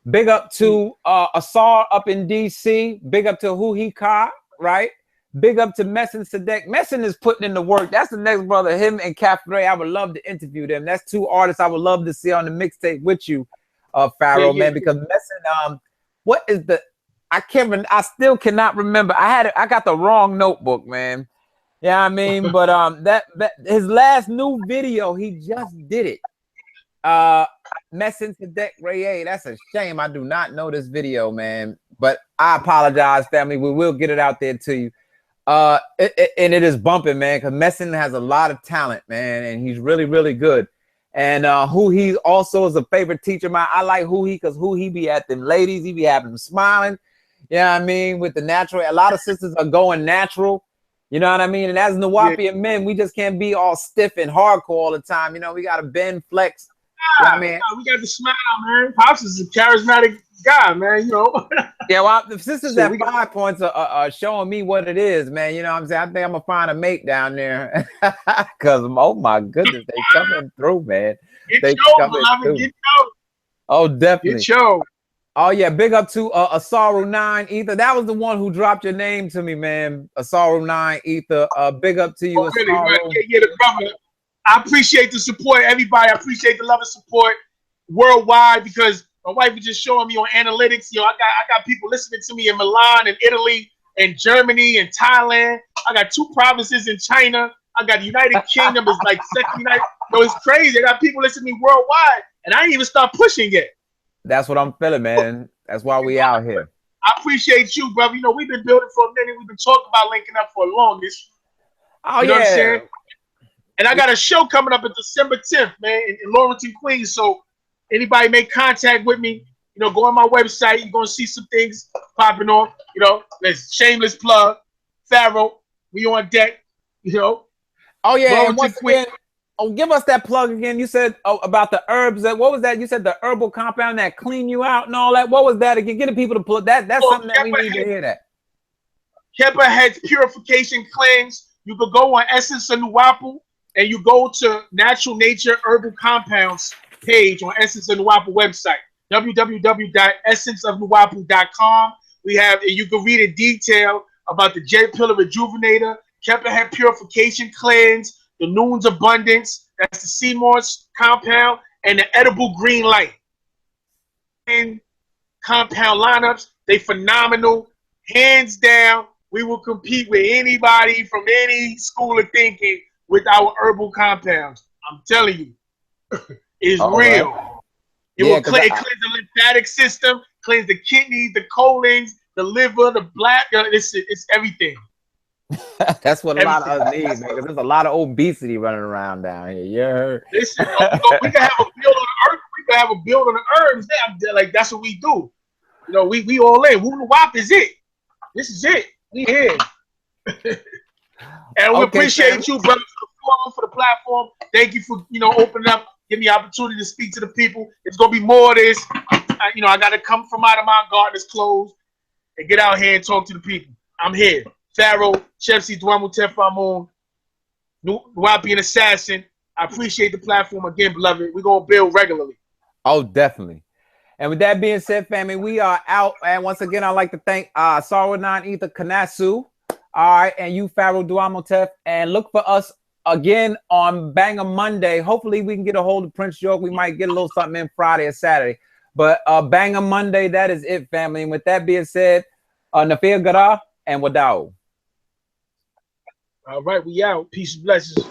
big up to Asaru up in DC. Big up to Huhika, right? Big up to Messin Sadek. Messin is putting in the work. That's the next brother. Him and Caffrey, I would love to interview them. That's two artists I would love to see on the mixtape with you, Pharaoh, man. Because Messin, what is the? I still cannot remember. I got the wrong notebook, man. Yeah, I mean, but that his last new video, he just did it. Messin Sadek Ray. That's a shame. I do not know this video, man. But I apologize, family. We will get it out there to you. And it is bumping, man, because Messin has a lot of talent, man, and he's really, really good. And who he also is a favorite teacher of mine. I like who he, because who he be at them ladies, he be having them smiling. Yeah, I mean, with the natural, a lot of sisters are going natural. You know what I mean? And as Nuwaupian men, we just can't be all stiff and hardcore all the time. You know, we got to bend, flex. Yeah, I mean, we got to smile, man. Pops is a charismatic guy, man. You know. Yeah, well, the sisters at 5 points are showing me what it is, man. You know what I'm saying? I think I'm gonna find a mate down there, cause oh my goodness, they coming through, man. Oh, definitely. Oh yeah, big up to Asaru 9 Ether. That was the one who dropped your name to me, man. Asaru 9 Ether. Big up to you, Asaru. Yeah, the brother. I appreciate the support, everybody. I appreciate the love and support worldwide, because my wife was just showing me on analytics. You know, I got people listening to me in Milan and Italy and Germany and Thailand. I got 2 provinces in China. I got the United Kingdom is like second United. No, it's crazy. I got people listening to me worldwide, and I ain't even start pushing yet. That's what I'm feeling, man. That's why we out here. I appreciate you, brother. You know, we've been building for a minute. We've been talking about linking up for the longest. Oh, you know what I'm saying? And I got a show coming up on December 10th, man, in Lawrence, Queens. So anybody make contact with me, You know, go on my website. You're gonna see some things popping off. You know, there's shameless plug. Pharaoh, we on deck. You know. Oh yeah, and Wellington once Queen. again, oh, give us that plug again. You said about the herbs. What was that? You said the herbal compound that clean you out and all that. What was that again? Get the people to pull that. That's something that we need to hear. That Kemper Head's Purification Cleanse. You could go on Essence of Nuwaupu and you go to Natural Nature Herbal Compounds page on Essence of Nuwaupu website, www.essenceofnuwaupu.com. We have, and you can read in detail about the Jet Pillar Rejuvenator, Kemper Head Purification Cleanse, the Noon's Abundance, that's the sea moss compound, and the edible green light. And compound lineups, they phenomenal. Hands down, we will compete with anybody from any school of thinking with our herbal compounds. I'm telling you, it's real. Right. It will cleanse the lymphatic system, cleanse the kidneys, the colons, the liver, the bladder. It's everything. That's what a lot of us need, man, because there's a lot of obesity running around down here. Yeah. Listen, we can have a build on the earth. We can have a build on the herbs. Like that's what we do. You know, we all in. Wu-nuwaupu is it. This is it. We here. And we appreciate you, brother, for the platform. Thank you for opening up, giving me the opportunity to speak to the people. It's gonna be more of this. I got to come from out of my gardener's clothes and get out here and talk to the people. I'm here. Pharaoh, Chelsea, DUAMUTEF, Nuwaupian Assassin. I appreciate the platform again, beloved. We're gonna build regularly. Oh, definitely. And with that being said, family, we are out. And once again, I'd like to thank Asaru Ether Kanasu. All right, and you, Pharaoh DUAMUTEF. And look for us again on Banger Monday. Hopefully, we can get a hold of Prince York. We might get a little something in Friday or Saturday. But Banger Monday, that is it, family. And with that being said, Nafir Gara and Wadao. All right, we out. Peace and blessings.